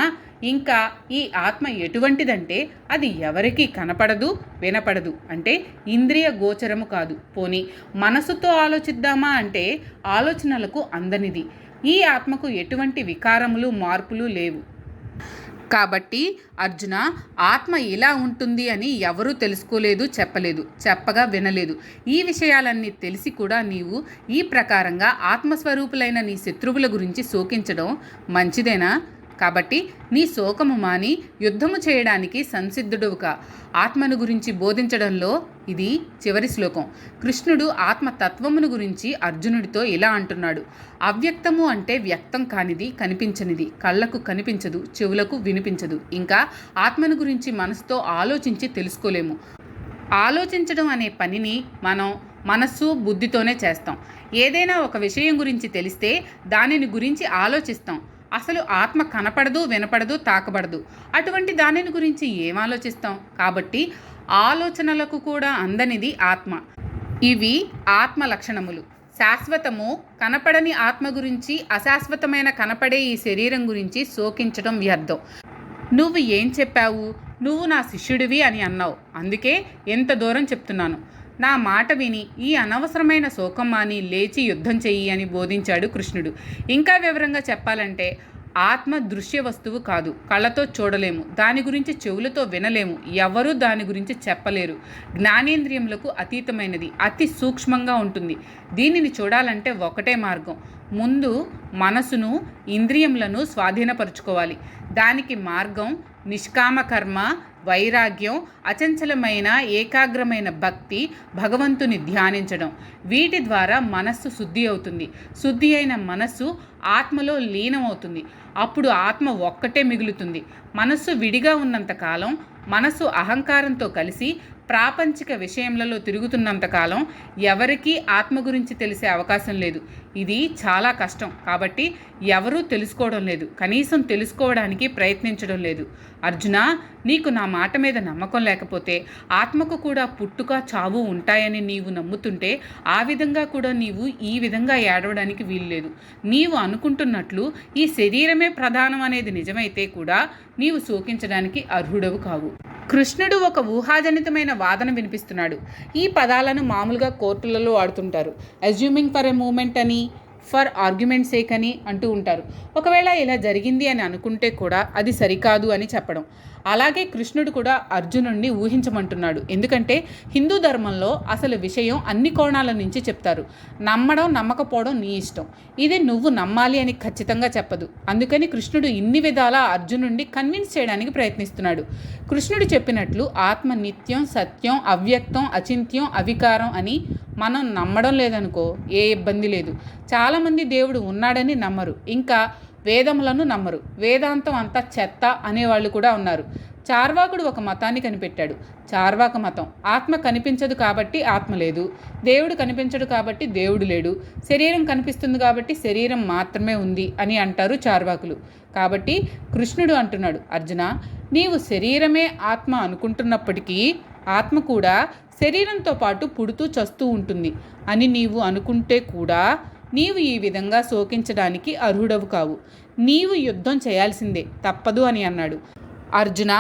ఇంకా ఈ ఆత్మ ఎటువంటిదంటే అది ఎవరికీ కనపడదు, వినపడదు, అంటే ఇంద్రియ గోచరము కాదు. పోనీ మనసుతో ఆలోచిద్దామా అంటే ఆలోచనలకు అందనిది. ఈ ఆత్మకు ఎటువంటి వికారములు మార్పులు లేవు. కాబట్టి అర్జున, ఆత్మ ఇలా ఉంటుంది అని ఎవరూ తెలుసుకోలేదు, చెప్పలేదు, చెప్పగా వినలేదు. ఈ విషయాలన్నీ తెలిసి కూడా నీవు ఈ ప్రకారంగా ఆత్మస్వరూపులైన నీ శత్రువుల గురించి శోకించడం మంచిదేనా? కాబట్టి నీ శోకము మాని యుద్ధము చేయడానికి సంసిద్ధుడువుగా. ఆత్మను గురించి బోధించడంలో ఇది చివరి శ్లోకం. కృష్ణుడు ఆత్మతత్వమును గురించి అర్జునుడితో ఇలా అంటున్నాడు. అవ్యక్తము అంటే వ్యక్తం కానిది, కనిపించనిది, కళ్ళకు కనిపించదు, చెవులకు వినిపించదు. ఇంకా ఆత్మను గురించి మనసుతో ఆలోచించి తెలుసుకోలేము. ఆలోచించడం అనే పనిని మనం మనస్సు బుద్ధితోనే చేస్తాం. ఏదైనా ఒక విషయం గురించి తెలిస్తే దానిని గురించి ఆలోచిస్తాం. అసలు ఆత్మ కనపడదు, వినపడదు, తాకబడదు. అటువంటి దానిని గురించి ఏం ఆలోచిస్తాం? కాబట్టి ఆలోచనలకు కూడా అందనిది ఆత్మ. ఇవి ఆత్మ లక్షణములు. శాశ్వతము కనపడని ఆత్మ గురించి, అశాశ్వతమైన కనపడే ఈ శరీరం గురించి శోకించడం వ్యర్థం. నువ్వు ఏం చెప్పావు? నువ్వు నా శిష్యుడివి అని అన్నావు. అందుకే ఎంత దూరం చెప్తున్నాను. నా మాట విని ఈ అనవసరమైన శోకం మాని లేచి యుద్ధం చెయ్యి అని బోధించాడు కృష్ణుడు. ఇంకా వివరంగా చెప్పాలంటే ఆత్మ దృశ్య వస్తువు కాదు. కళ్ళతో చూడలేము, దాని గురించి చెవులతో వినలేము, ఎవరూ దాని గురించి చెప్పలేరు. జ్ఞానేంద్రియములకు అతీతమైనది, అతి సూక్ష్మంగా ఉంటుంది. దీనిని చూడాలంటే ఒకటే మార్గం. ముందు మనసును, ఇంద్రియములను స్వాధీనపరుచుకోవాలి. దానికి మార్గం నిష్కామ కర్మ, వైరాగ్యం, అచంచలమైన ఏకాగ్రమైన భక్తి, భగవంతుని ధ్యానించడం. వీటి ద్వారా మనస్సు శుద్ధి అవుతుంది. శుద్ధి అయిన మనస్సు ఆత్మలో లీనమవుతుంది. అప్పుడు ఆత్మ ఒక్కటే మిగులుతుంది. మనస్సు విడిగా ఉన్నంతకాలం, మనస్సు అహంకారంతో కలిసి ప్రాపంచిక విషయములలో తిరుగుతున్నంతకాలం ఎవరికీ ఆత్మ గురించి తెలిసే అవకాశం లేదు. ఇది చాలా కష్టం. కాబట్టి ఎవరూ తెలుసుకోవడం లేదు, కనీసం తెలుసుకోవడానికి ప్రయత్నించడం లేదు. అర్జున, నీకు నా మాట మీద నమ్మకం లేకపోతే, ఆత్మకు కూడా పుట్టుక చావు ఉంటాయని నీవు నమ్ముతుంటే, ఆ విధంగా కూడా నీవు ఈ విధంగా ఏడవడానికి వీల్లేదు. నీవు అనుకుంటున్నట్లు ఈ శరీరమే ప్రధానం అనేది నిజమైతే కూడా నీవు శోకించడానికి అర్హుడవు కావు. కృష్ణుడు ఒక ఊహాజనితమైన వాదన వినిపిస్తున్నాడు. ఈ పదాలను మామూలుగా కోర్టులలో వాడుతుంటారు. అజ్యూమింగ్ ఫర్ ఎ మూమెంట్ అని, ఫర్ ఆర్గ్యుమెంట్ సేక్ అని అంటూ ఉంటారు. ఒకవేళ ఇలా జరిగింది అని అనుకుంటే కూడా అది సరికాదు అని చెప్పడం. అలాగే కృష్ణుడు కూడా అర్జునుడిని ఊహించమంటున్నాడు. ఎందుకంటే హిందూ ధర్మంలో అసలు విషయం అన్ని కోణాల నుంచి చెప్తారు. నమ్మడం నమ్మకపోవడం నీ ఇష్టం, ఇది నువ్వు నమ్మాలి అని ఖచ్చితంగా చెప్పదు. అందుకని కృష్ణుడు ఇన్ని విధాలా అర్జునుడిని కన్విన్స్ చేయడానికి ప్రయత్నిస్తున్నాడు. కృష్ణుడు చెప్పినట్లు ఆత్మ నిత్యం, సత్యం, అవ్యక్తం, అచింత్యం, అవికారం అని మనం నమ్మడం లేదనుకో ఏ ఇబ్బంది లేదు. చాలామంది దేవుడు ఉన్నాడని నమ్మరు, ఇంకా వేదములను నమ్మరు. వేదాంతం అంతా చెత్త అనేవాళ్ళు కూడా ఉన్నారు. చార్వాకుడు ఒక మతాన్ని కనిపెట్టాడు. చార్వాక మతం ఆత్మ కనిపించదు కాబట్టి ఆత్మ లేదు, దేవుడు కనిపించడు కాబట్టి దేవుడు లేడు, శరీరం కనిపిస్తుంది కాబట్టి శరీరం మాత్రమే ఉంది అని అంటారు చార్వాకులు. కాబట్టి కృష్ణుడు అంటున్నాడు, అర్జున, నీవు శరీరమే ఆత్మ అనుకుంటున్నప్పటికీ ఆత్మ కూడా శరీరంతో పాటు పుడుతూ చస్తూ ఉంటుంది అని నీవు అనుకుంటే కూడా నీవు ఈ విధంగా శోకించడానికి అర్హుడవు కావు. నీవు యుద్ధం చేయాల్సిందే, తప్పదు అని అన్నాడు. అర్జున,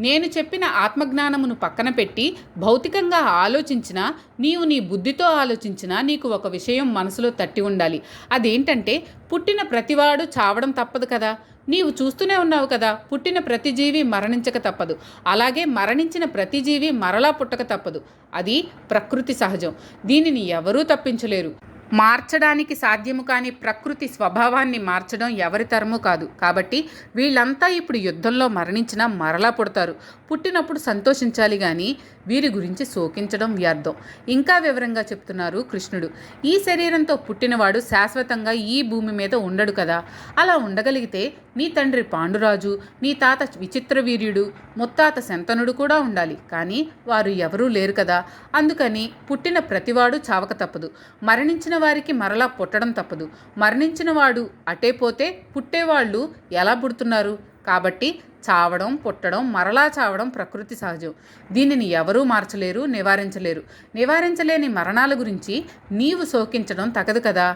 నేను చెప్పిన ఆత్మజ్ఞానమును పక్కన పెట్టి భౌతికంగా ఆలోచించినా, నీవు నీ బుద్ధితో ఆలోచించినా నీకు ఒక విషయం మనసులో తట్టి ఉండాలి. అదేంటంటే పుట్టిన ప్రతివాడు చావడం తప్పదు కదా. నీవు చూస్తూనే ఉన్నావు కదా, పుట్టిన ప్రతి జీవి మరణించక తప్పదు. అలాగే మరణించిన ప్రతి జీవి మరలా పుట్టక తప్పదు. అది ప్రకృతి సహజం, దీనిని ఎవరూ తప్పించలేరు. మార్చడానికి సాధ్యము కాని ప్రకృతి స్వభావాన్ని మార్చడం ఎవరి తరమూ కాదు. కాబట్టి వీళ్ళంతా ఇప్పుడు యుద్ధంలో మరణించినా మరలా పుడతారు. పుట్టినప్పుడు సంతోషించాలి కానీ వీరి గురించి శోకించడం వ్యర్థం. ఇంకా వివరంగా చెప్తున్నారు కృష్ణుడు, ఈ శరీరంతో పుట్టినవాడు శాశ్వతంగా ఈ భూమి మీద ఉండడు కదా. అలా ఉండగలిగితే నీ తండ్రి పాండురాజు, నీ తాత విచిత్రవీర్యుడు, ముత్తాత శంతనుడు కూడా ఉండాలి. కానీ వారు ఎవరూ లేరు కదా. అందుకని పుట్టిన ప్రతివాడు చావక తప్పదు. మరణించిన వారికి మరలా పుట్టడం తప్పదు. మరణించిన వాడు అటే పోతే పుట్టేవాళ్ళు ఎలా పుడుతున్నారు? కాబట్టి చావడం, పుట్టడం, మరలా చావడం ప్రకృతి సహజం. దీనిని ఎవరూ మార్చలేరు, నివారించలేరు. నివారించలేని మరణాల గురించి నీవు శోకించడం తగదు కదా.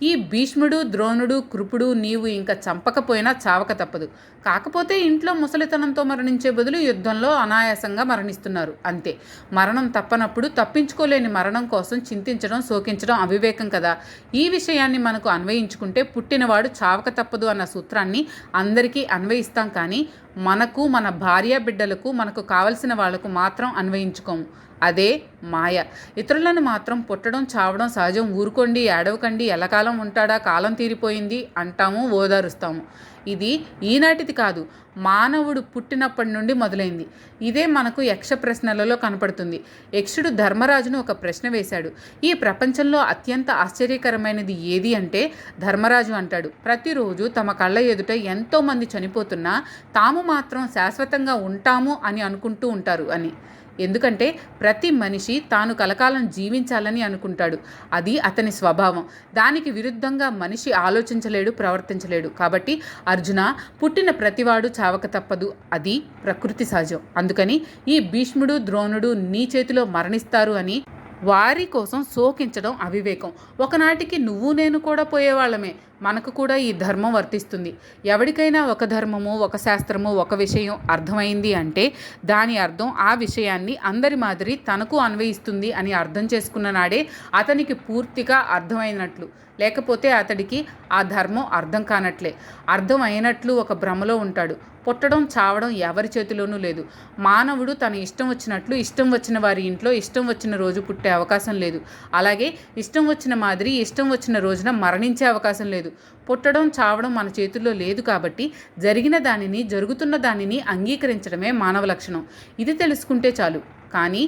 ఈ భీష్ముడు, ద్రోణుడు, కృపుడు నీవు ఇంకా చంపకపోయినా చావక తప్పదు. కాకపోతే ఇంట్లో ముసలితనంతో మరణించే బదులు యుద్ధంలో అనాయాసంగా మరణిస్తున్నారు, అంతే. మరణం తప్పనప్పుడు తప్పించుకోలేని మరణం కోసం చింతించడం, శోకించడం అవివేకం కదా. ఈ విషయాన్ని మనకు అన్వయించుకుంటే పుట్టినవాడు చావక తప్పదు అన్న సూత్రాన్ని అందరికీ అన్వయిస్తాం. కానీ మనకు, మన భార్య బిడ్డలకు, మనకు కావలసిన వాళ్లకు మాత్రం అన్వయించుకోము. అదే మాయ. ఇతరులను మాత్రం పుట్టడం, చావడం సహజం, ఊరుకోండి, ఏడవకండి, ఎల్లకాలం ఉంటాడా, కాలం తీరిపోయింది అంటాము, ఓదారుస్తాము. ఇది ఈనాటిది కాదు, మానవుడు పుట్టినప్పటి నుండి మొదలైంది. ఇదే మనకు యక్ష ప్రశ్నలలో కనపడుతుంది. యక్షుడు ధర్మరాజును ఒక ప్రశ్న వేశాడు. ఈ ప్రపంచంలో అత్యంత ఆశ్చర్యకరమైనది ఏది అంటే ధర్మరాజు అంటాడు, ప్రతిరోజు తమ కళ్ళ ఎదుట ఎంతోమంది చనిపోతున్నా తాము మాత్రం శాశ్వతంగా ఉంటాము అని అనుకుంటూ ఉంటారు అని. ఎందుకంటే ప్రతి మనిషి తాను కలకాలం జీవించాలని అనుకుంటాడు. అది అతని స్వభావం. దానికి విరుద్ధంగా మనిషి ఆలోచించలేడు, ప్రవర్తించలేడు. కాబట్టి అర్జున, పుట్టిన ప్రతివాడు చావక తప్పదు, అది ప్రకృతి సహజం. అందుకని ఈ భీష్ముడు, ద్రోణుడు నీ చేతిలో మరణిస్తారు అని వారి కోసం శోకించడం అవివేకం. ఒకనాటికి నువ్వు నేను కూడా పోయేవాళ్ళమే. మనకు కూడా ఈ ధర్మం వర్తిస్తుంది. ఎవరికైనా ఒక ధర్మము, ఒక శాస్త్రము, ఒక విషయం అర్థమైంది అంటే దాని అర్థం ఆ విషయాన్ని అందరి మాదిరి తనకు అన్వయిస్తుంది అని అర్థం చేసుకున్న నాడే అతనికి పూర్తిగా అర్థమైనట్లు. లేకపోతే అతడికి ఆ ధర్మం అర్థం కానట్లే. అర్థం అయినట్లు ఒక భ్రమలో ఉంటాడు. పుట్టడం, చావడం ఎవరి చేతిలోనూ లేదు. మానవుడు తన ఇష్టం వచ్చినట్లు, ఇష్టం వచ్చిన వారి ఇంట్లో ఇష్టం వచ్చిన రోజు పుట్టే అవకాశం లేదు. అలాగే ఇష్టం వచ్చిన మాదిరి ఇష్టం వచ్చిన రోజున మరణించే అవకాశం లేదు. పుట్టడం, చావడం మన చేతుల్లో లేదు. కాబట్టి జరిగిన దానిని, జరుగుతున్న దానిని అంగీకరించడమే మానవ లక్షణం. ఇది తెలుసుకుంటే చాలు. కానీ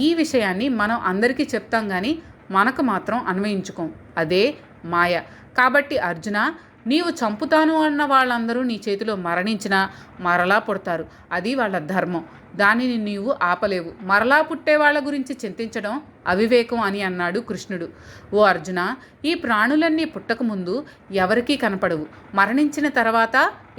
ఈ విషయాన్ని మనం అందరికీ చెప్తాం కానీ మనకు మాత్రం అన్వయించుకోం. అదే మాయ. కాబట్టి అర్జున, నీవు చంపుతాను అన్న వాళ్ళందరూ నీ చేతిలో మరణించినా మరలా పుడతారు. అది వాళ్ళ ధర్మం. దానిని నీవు ఆపలేవు. మరలా పుట్టే వాళ్ళ గురించి చింతించడం అవివేకం అని అన్నాడు కృష్ణుడు. ఓ అర్జున, ఈ ప్రాణులన్నీ పుట్టకముందు ఎవరికీ కనపడవు, మరణించిన తర్వాత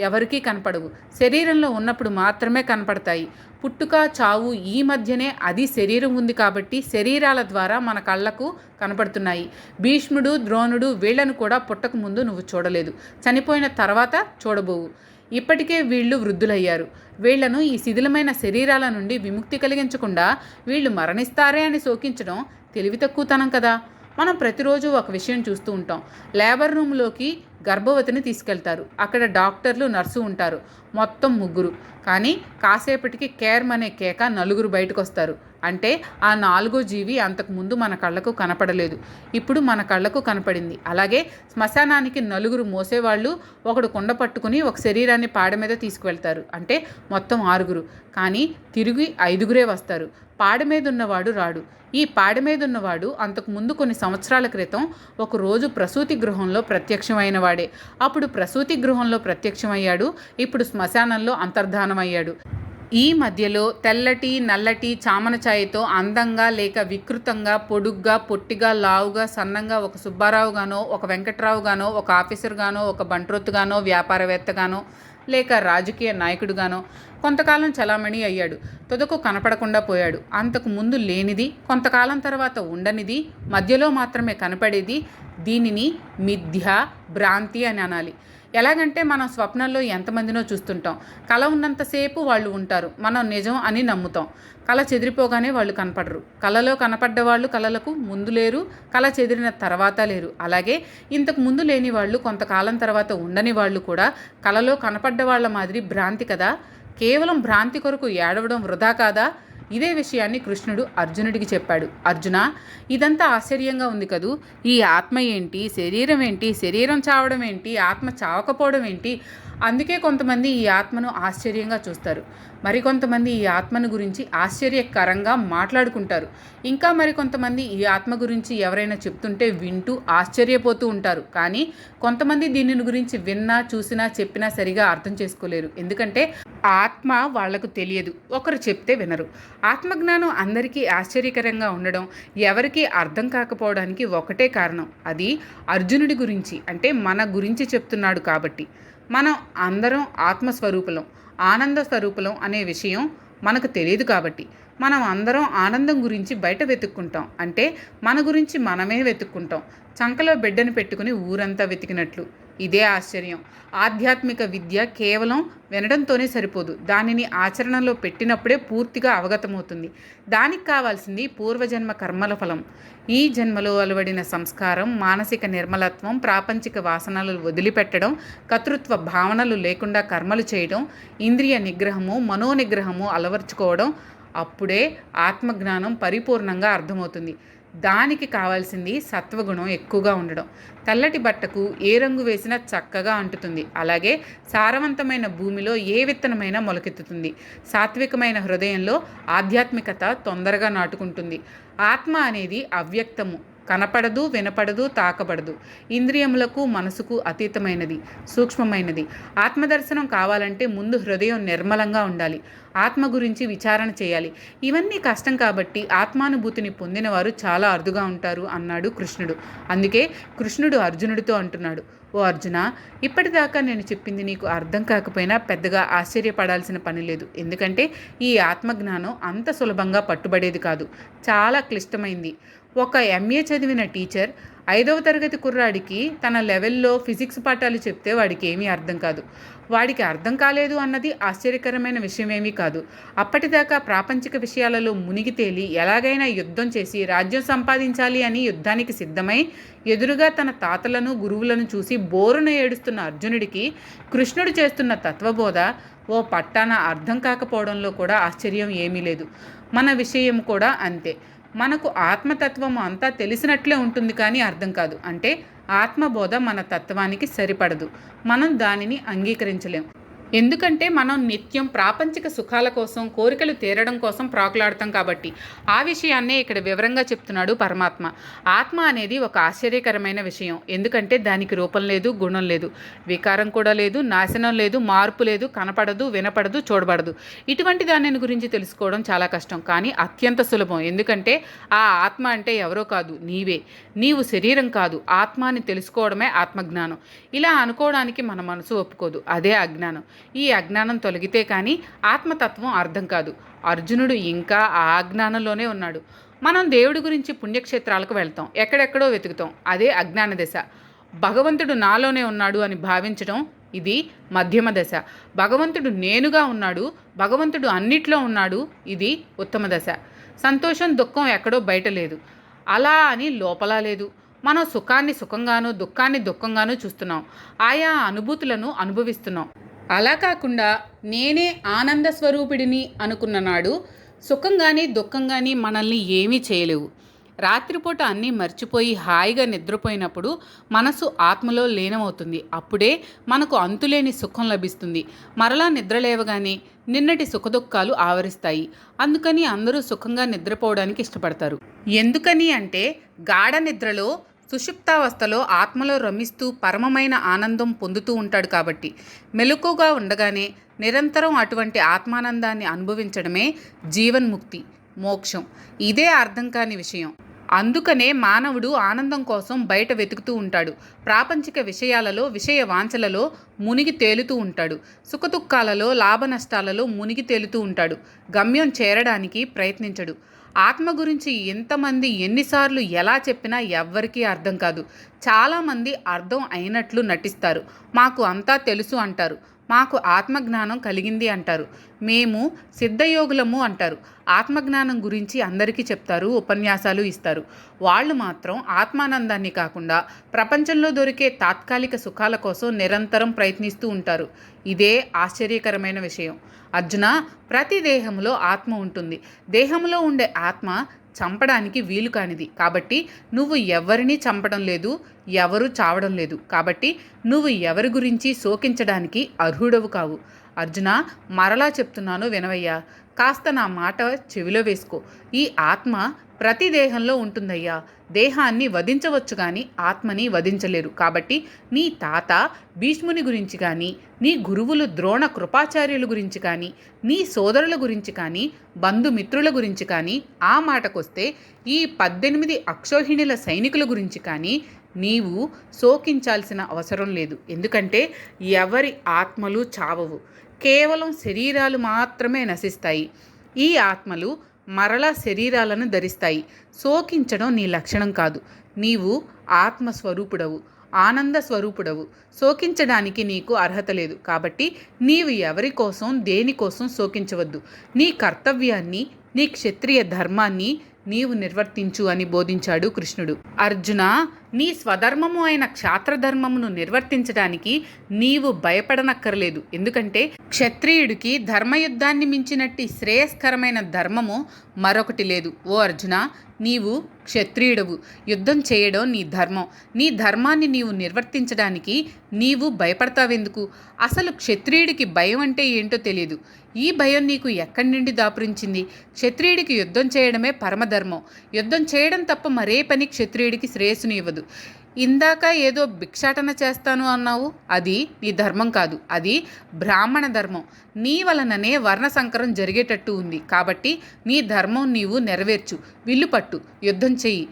ఎవరికీ కనపడవు. శరీరంలో ఉన్నప్పుడు మాత్రమే కనపడతాయి. పుట్టుక, చావు ఈ మధ్యనే అది శరీరం ఉంది కాబట్టి శరీరాల ద్వారా మన కళ్ళకు కనపడుతున్నాయి. భీష్ముడు, ద్రోణుడు వీళ్లను కూడా పుట్టకముందు నువ్వు చూడలేదు, చనిపోయిన తర్వాత చూడబోవు. ఇప్పటికే వీళ్ళు వృద్ధులయ్యారు. వీళ్లను ఈ శిథిలమైన శరీరాల నుండి విముక్తి కలిగించకుండా వీళ్ళు మరణిస్తారే అని శోకించడం తెలివి తక్కువతనం కదా. మనం ప్రతిరోజు ఒక విషయం చూస్తూ ఉంటాం. లేబర్ రూమ్లోకి గర్భవతిని తీసుకెళ్తారు. అక్కడ డాక్టర్లు, నర్సు ఉంటారు. మొత్తం ముగ్గురు. కానీ కాసేపటికి కేర్మ్ అనే కేక నలుగురు బయటకు వస్తారు. అంటే ఆ నాలుగో జీవి అంతకుముందు మన కళ్ళకు కనపడలేదు, ఇప్పుడు మన కళ్ళకు కనపడింది. అలాగే శ్మశానానికి నలుగురు మోసేవాళ్ళు ఒకడు కుండ పట్టుకుని ఒక శరీరాన్ని పాడ మీద తీసుకువెళ్తారు. అంటే మొత్తం 6. కానీ తిరిగి 5 వస్తారు. పాడ మీద ఉన్నవాడు రాడు. ఈ పాడ మీద ఉన్నవాడు అంతకుముందు కొన్ని సంవత్సరాల క్రితం ఒకరోజు ప్రసూతి గృహంలో ప్రత్యక్షమైన వాడే. అప్పుడు ప్రసూతి గృహంలో ప్రత్యక్షమయ్యాడు, ఇప్పుడు శ్మశానంలో అంతర్ధానమయ్యాడు. ఈ మధ్యలో తెల్లటి, నల్లటి చామన ఛాయతో అందంగా లేక వికృతంగా, పొడుగ్గా, పొట్టిగా, లావుగా, సన్నంగా ఒక సుబ్బారావు గానో, ఒక వెంకట్రావు గానో, ఒక ఆఫీసర్ గానో, ఒక బంట్రొత్తుగానో, వ్యాపారవేత్తగానో, లేక రాజకీయ నాయకుడుగానో కొంతకాలం చలామణి అయ్యాడు. తుదకు కనపడకుండా పోయాడు. అంతకు ముందు లేనిది, కొంతకాలం తర్వాత ఉండనిది, మధ్యలో మాత్రమే కనపడేది, దీనిని మిథ్య, భ్రాంతి అని అనాలి. ఎలాగంటే మనం స్వప్నంలో ఎంతమందినో చూస్తుంటాం. కళ ఉన్నంతసేపు వాళ్ళు ఉంటారు, మనం నిజం అని నమ్ముతాం. కళ చెదిరిపోగానే వాళ్ళు కనపడరు. కళలో కనపడ్డ వాళ్ళు కళలకు ముందు లేరు, కళ చెదిరిన తర్వాత లేరు. అలాగే ఇంతకు ముందు లేని వాళ్ళు కొంతకాలం తర్వాత ఉండని వాళ్ళు కూడా కళలో కనపడ్డ వాళ్ళ మాదిరి భ్రాంతి కదా. కేవలం భ్రాంతి కొరకు ఏడవడం వృధా కాదా? ఇదే విషయాన్ని కృష్ణుడు అర్జునుడికి చెప్పాడు. అర్జున, ఇదంతా ఆశ్చర్యంగా ఉంది కదూ. ఈ ఆత్మ ఏంటి, శరీరం ఏంటి, శరీరం చావడం ఏంటి, ఆత్మ చావకపోవడం ఏంటి? అందుకే కొంతమంది ఈ ఆత్మను ఆశ్చర్యంగా చూస్తారు, మరికొంతమంది ఈ ఆత్మను గురించి ఆశ్చర్యకరంగా మాట్లాడుకుంటారు. ఇంకా మరికొంతమంది ఈ ఆత్మ గురించి ఎవరైనా చెప్తుంటే వింటూ ఆశ్చర్యపోతూ ఉంటారు. కానీ కొంతమంది దీనిని గురించి విన్నా, చూసినా, చెప్పినా సరిగా అర్థం చేసుకోలేరు. ఎందుకంటే ఆత్మ వాళ్లకు తెలియదు, ఒకరు చెప్తే వినరు. ఆత్మజ్ఞానం అందరికీ ఆశ్చర్యకరంగా ఉండడం, ఎవరికీ అర్థం కాకపోవడానికి ఒకటే కారణం. అది అర్జునుడి గురించి, అంటే మన గురించి చెప్తున్నాడు కాబట్టి. మనం అందరం ఆత్మస్వరూపులం, ఆనంద స్వరూపులం అనే విషయం మనకు తెలియదు కాబట్టి మనం అందరం ఆనందం గురించి బయట వెతుక్కుంటాం. అంటే మన గురించి మనమే వెతుక్కుంటాం, చంకలో బిడ్డను పెట్టుకుని ఊరంతా వెతికినట్లు. ఇదే ఆశ్చర్యం. ఆధ్యాత్మిక విద్య కేవలం వినడంతోనే సరిపోదు, దానిని ఆచరణలో పెట్టినప్పుడే పూర్తిగా అవగతమవుతుంది. దానికి కావాల్సింది పూర్వజన్మ కర్మల ఫలం. ఈ జన్మలో అలవడిన సంస్కారం, మానసిక నిర్మలత్వం, ప్రాపంచిక వాసనలు వదిలిపెట్టడం, కర్తృత్వ భావనలు లేకుండా కర్మలు చేయడం, ఇంద్రియ నిగ్రహము, మనోనిగ్రహము అలవర్చుకోవడం. అప్పుడే ఆత్మజ్ఞానం పరిపూర్ణంగా అర్థమవుతుంది. దానికి కావాల్సింది సత్వగుణం ఎక్కువగా ఉండడం. తెల్లటి బట్టకు ఏ రంగు వేసినా చక్కగా అంటుతుంది. అలాగే సారవంతమైన భూమిలో ఏ విత్తనమైనా మొలకెత్తుతుంది. సాత్వికమైన హృదయంలో ఆధ్యాత్మికత తొందరగా నాటుకుంటుంది. ఆత్మ అనేది అవ్యక్తము, కనపడదు, వినపడదు, తాకబడదు. ఇంద్రియములకు, మనసుకు అతీతమైనది, సూక్ష్మమైనది. ఆత్మదర్శనం కావాలంటే ముందు హృదయం నిర్మలంగా ఉండాలి. ఆత్మ గురించి విచారణ చేయాలి. ఇవన్నీ కష్టం కాబట్టి ఆత్మానుభూతిని పొందిన వారు చాలా అరుదుగా ఉంటారు అన్నాడు కృష్ణుడు. అందుకే కృష్ణుడు అర్జునుడితో అంటున్నాడు, ఓ అర్జున, ఇప్పటిదాకా నేను చెప్పింది నీకు అర్థం కాకపోయినా పెద్దగా ఆశ్చర్యపడాల్సిన పని లేదు. ఎందుకంటే ఈ ఆత్మజ్ఞానం అంత సులభంగా పట్టుబడేది కాదు, చాలా క్లిష్టమైంది. ఒక ఎంఏ చదివిన టీచర్ 5వ తరగతి కుర్రాడికి తన లెవెల్లో ఫిజిక్స్ పాఠాలు చెప్తే వాడికి ఏమీ అర్థం కాదు. వాడికి అర్థం కాలేదు అన్నది ఆశ్చర్యకరమైన విషయమేమీ కాదు. అప్పటిదాకా ప్రాపంచిక విషయాలలో మునిగి తేలి ఎలాగైనా యుద్ధం చేసి రాజ్యం సంపాదించాలి అని యుద్ధానికి సిద్ధమై ఎదురుగా తన తాతలను, గురువులను చూసి బోరున ఏడుస్తున్న అర్జునుడికి కృష్ణుడు చేస్తున్న తత్వబోధ ఓ పట్టాన అర్థం కాకపోవడంలో కూడా ఆశ్చర్యం ఏమీ లేదు. మన విషయం కూడా అంతే. మనకు ఆత్మతత్వం అంతా తెలిసినట్లే ఉంటుంది, కానీ అర్థం కాదు. అంటే ఆత్మబోధ మన తత్వానికి సరిపడదు, మనం దానిని అంగీకరించలేం. ఎందుకంటే మనం నిత్యం ప్రాపంచిక సుఖాల కోసం, కోరికలు తీరడం కోసం ప్రాకులాడతాం కాబట్టి. ఆ విషయాన్నే ఇక్కడ వివరంగా చెప్తున్నాడు పరమాత్మ. ఆత్మ అనేది ఒక ఆశ్చర్యకరమైన విషయం. ఎందుకంటే దానికి రూపం లేదు, గుణం లేదు, వికారం కూడా లేదు, నాశనం లేదు, మార్పు లేదు, కనపడదు, వినపడదు, చూడబడదు. ఇటువంటి దానిని గురించి తెలుసుకోవడం చాలా కష్టం, కానీ అత్యంత సులభం. ఎందుకంటే ఆ ఆత్మ అంటే ఎవరో కాదు, నీవే. నీవు శరీరం కాదు. ఆత్మ అని తెలుసుకోవడమే ఆత్మజ్ఞానం. ఇలా అనుకోవడానికి మన మనసు ఒప్పుకోదు, అదే అజ్ఞానం. ఈ అజ్ఞానం తొలగితే కానీ ఆత్మతత్వం అర్థం కాదు. అర్జునుడు ఇంకా ఆ అజ్ఞానంలోనే ఉన్నాడు. మనం దేవుడి గురించి పుణ్యక్షేత్రాలకు వెళ్తాం, ఎక్కడెక్కడో వెతుకుతాం, అదే అజ్ఞాన దశ. భగవంతుడు నాలోనే ఉన్నాడు అని భావించడం, ఇది మధ్యమ దశ. భగవంతుడు నేనుగా ఉన్నాడు, భగవంతుడు అన్నిట్లో ఉన్నాడు, ఇది ఉత్తమ దశ. సంతోషం, దుఃఖం ఎక్కడో బయట లేదు, అలా అని లోపల లేదు. మనం సుఖాన్ని సుఖంగాను, దుఃఖాన్ని దుఃఖంగాను చూస్తున్నాం. ఆయా అనుభూతులను అనుభవిస్తున్నాం. అలా కాకుండా నేనే ఆనంద స్వరూపిడిని అనుకున్న నాడు సుఖం కానీ దుఃఖం కానీ మనల్ని ఏమీ చేయలేవు. రాత్రిపూట అన్నీ మర్చిపోయి హాయిగా నిద్రపోయినప్పుడు మనసు ఆత్మలో లీనమవుతుంది. అప్పుడే మనకు అంతులేని సుఖం లభిస్తుంది. మరలా నిద్రలేవగానే నిన్నటి సుఖదుఖాలు ఆవరిస్తాయి. అందుకని అందరూ సుఖంగా నిద్రపోవడానికి ఇష్టపడతారు. ఎందుకని అంటే గాఢ నిద్రలో సుషుప్తావస్థలో ఆత్మలో రమిస్తూ పరమమైన ఆనందం పొందుతూ ఉంటాడు కాబట్టి. మెలకుగా ఉండగానే నిరంతరం అటువంటి ఆత్మానందాన్ని అనుభవించడమే జీవన్ముక్తి, మోక్షం. ఇదే అర్థం కాని విషయం. అందుకనే మానవుడు ఆనందం కోసం బయట వెతుకుతూ ఉంటాడు. ప్రాపంచిక విషయాలలో, విషయ వాంఛలలో మునిగి తేలుతూ ఉంటాడు. సుఖదుఖాలలో, లాభ నష్టాలలో మునిగి తేలుతూ ఉంటాడు. గమ్యం చేరడానికి ప్రయత్నించడు. ఆత్మ గురించి ఎంతమంది ఎన్నిసార్లు ఎలా చెప్పినా ఎవ్వరికీ అర్థం కాదు. చాలామంది అర్థం అయినట్లు నటిస్తారు. మాకు అంతా తెలుసు అంటారు. మాకు ఆత్మజ్ఞానం కలిగింది అంటారు. మేము సిద్ధయోగులము అంటారు. ఆత్మజ్ఞానం గురించి అందరికీ చెప్తారు, ఉపన్యాసాలు ఇస్తారు. వాళ్ళు మాత్రం ఆత్మానందాన్ని కాకుండా ప్రపంచంలో దొరికే తాత్కాలిక సుఖాల కోసం నిరంతరం ప్రయత్నిస్తూ ఉంటారు. ఇదే ఆశ్చర్యకరమైన విషయం. అర్జున, ప్రతి దేహంలో ఆత్మ ఉంటుంది. దేహంలో ఉండే ఆత్మ చంపడానికి వీలు కానిది. కాబట్టి నువ్వు ఎవరిని చంపడం లేదు, ఎవరు చావడం లేదు. కాబట్టి నువ్వు ఎవరి గురించి శోకించడానికి అర్హుడవు కావు. అర్జున, మరలా చెప్తున్నాను వినవయ్యా. కాస్త నా మాట చెవిలో వేసుకో. ఈ ఆత్మ ప్రతి దేహంలో ఉంటుందయ్యా. దేహాన్ని వధించవచ్చు కానీ ఆత్మని వధించలేరు. కాబట్టి నీ తాత భీష్ముని గురించి కానీ, నీ గురువులు ద్రోణ కృపాచార్యుల గురించి కానీ, నీ సోదరుల గురించి కానీ, బంధుమిత్రుల గురించి కానీ, ఆ మాటకొస్తే ఈ 18 అక్షోహిణుల సైనికుల గురించి కానీ నీవు శోకించాల్సిన అవసరం లేదు. ఎందుకంటే ఎవరి ఆత్మలు చావవు. కేవలం శరీరాలు మాత్రమే నశిస్తాయి. ఈ ఆత్మలు మరలా శరీరాలను ధరిస్తాయి. శోకించడం నీ లక్షణం కాదు. నీవు ఆత్మస్వరూపుడవు, ఆనంద స్వరూపుడవు. శోకించడానికి నీకు అర్హత లేదు. కాబట్టి నీవు ఎవరి కోసం, దేనికోసం శోకించవద్దు. నీ కర్తవ్యాన్ని, నీ క్షత్రియ ధర్మాన్ని నీవు నిర్వర్తించు అని బోధించాడు కృష్ణుడు. అర్జున, నీ స్వధర్మము అయిన క్షాత్రధర్మమును నిర్వర్తించడానికి నీవు భయపడనక్కర్లేదు. ఎందుకంటే క్షత్రియుడికి ధర్మయుద్ధాన్ని మించినట్టి శ్రేయస్కరమైన ధర్మము మరొకటి లేదు. ఓ అర్జున, నీవు క్షత్రియుడవు. యుద్ధం చేయడం నీ ధర్మం. నీ ధర్మాన్ని నీవు నిర్వర్తించడానికి నీవు భయపడతావెందుకు? అసలు క్షత్రియుడికి భయం అంటే ఏంటో తెలియదు. ఈ భయం నీకు ఎక్కడి నుండి దాపురించింది? క్షత్రియుడికి యుద్ధం చేయడమే పరమధర్మం. యుద్ధం చేయడం తప్ప మరే పని క్షత్రియుడికి శ్రేయస్సుని ఇవ్వదు. ఇందాక ఏదో భిక్షాటన చేస్తాను అన్నావు. అది నీ ధర్మం కాదు, అది బ్రాహ్మణ ధర్మం. నీ వలననే వర్ణసంకరం జరిగేటట్టు ఉంది. కాబట్టి నీ ధర్మం నీవు నెరవేర్చు. విల్లు పట్టు, యుద్ధం చెయ్యి.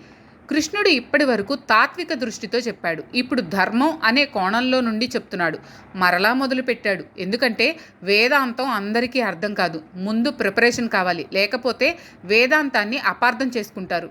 కృష్ణుడు ఇప్పటి వరకు తాత్విక దృష్టితో చెప్పాడు. ఇప్పుడు ధర్మం అనే కోణంలో నుండి చెప్తున్నాడు. మరలా మొదలుపెట్టాడు. ఎందుకంటే వేదాంతం అందరికీ అర్థం కాదు. ముందు ప్రిపరేషన్ కావాలి. లేకపోతే వేదాంతాన్ని అపార్థం చేసుకుంటారు.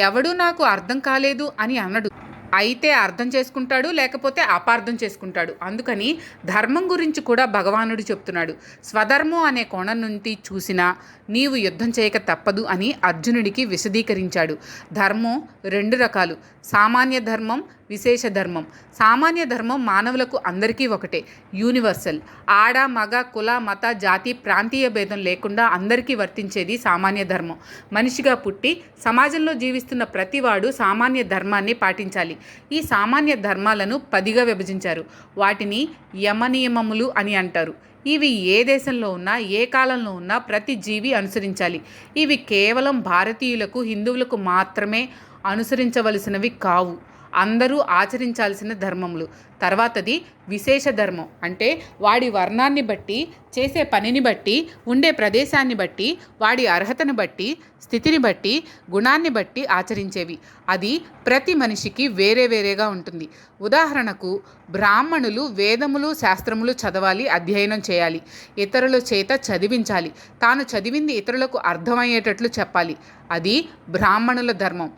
ఎవడూ నాకు అర్థం కాలేదు అని అనడు. అయితే అర్థం చేసుకుంటాడు, లేకపోతే అపార్థం చేసుకుంటాడు. అందుకని ధర్మం గురించి కూడా భగవానుడు చెప్తున్నాడు. స్వధర్మం అనే కోణం నుండి చూసినా నీవు యుద్ధం చేయక తప్పదు అని అర్జునుడికి విశదీకరించాడు. ధర్మం 2 రకాలు: సామాన్య ధర్మం, విశేష ధర్మం. సామాన్య ధర్మం మానవులకు అందరికీ ఒకటే, యూనివర్సల్. ఆడ, మగ, కుల, మత, జాతి, ప్రాంతీయ భేదం లేకుండా అందరికీ వర్తించేది సామాన్య ధర్మం. మనిషిగా పుట్టి సమాజంలో జీవిస్తున్న ప్రతివాడు సామాన్య ధర్మాన్ని పాటించాలి. ఈ సామాన్య ధర్మాలను 10గా విభజించారు. వాటిని యమనియమములు అని అంటారు. ఇవి ఏ దేశంలో ఉన్నా, ఏ కాలంలో ఉన్నా ప్రతి జీవి అనుసరించాలి. ఇవి కేవలం భారతీయులకు, హిందువులకు మాత్రమే అనుసరించవలసినవి కావు. అందరూ ఆచరించాల్సిన ధర్మములు. తర్వాతది విశేష ధర్మం. అంటే వాడి వర్ణాన్ని బట్టి, చేసే పనిని బట్టి, ఉండే ప్రదేశాన్ని బట్టి, వాడి అర్హతను బట్టి, స్థితిని బట్టి, గుణాన్ని బట్టి ఆచరించేవి. అది ప్రతి మనిషికి వేరే వేరేగా ఉంటుంది. ఉదాహరణకు బ్రాహ్మణులు వేదములు, శాస్త్రములు చదవాలి, అధ్యయనం చేయాలి, ఇతరుల చేత చదివించాలి, తాను చదివింది ఇతరులకు అర్థమయ్యేటట్లు చెప్పాలి. అది బ్రాహ్మణుల ధర్మం.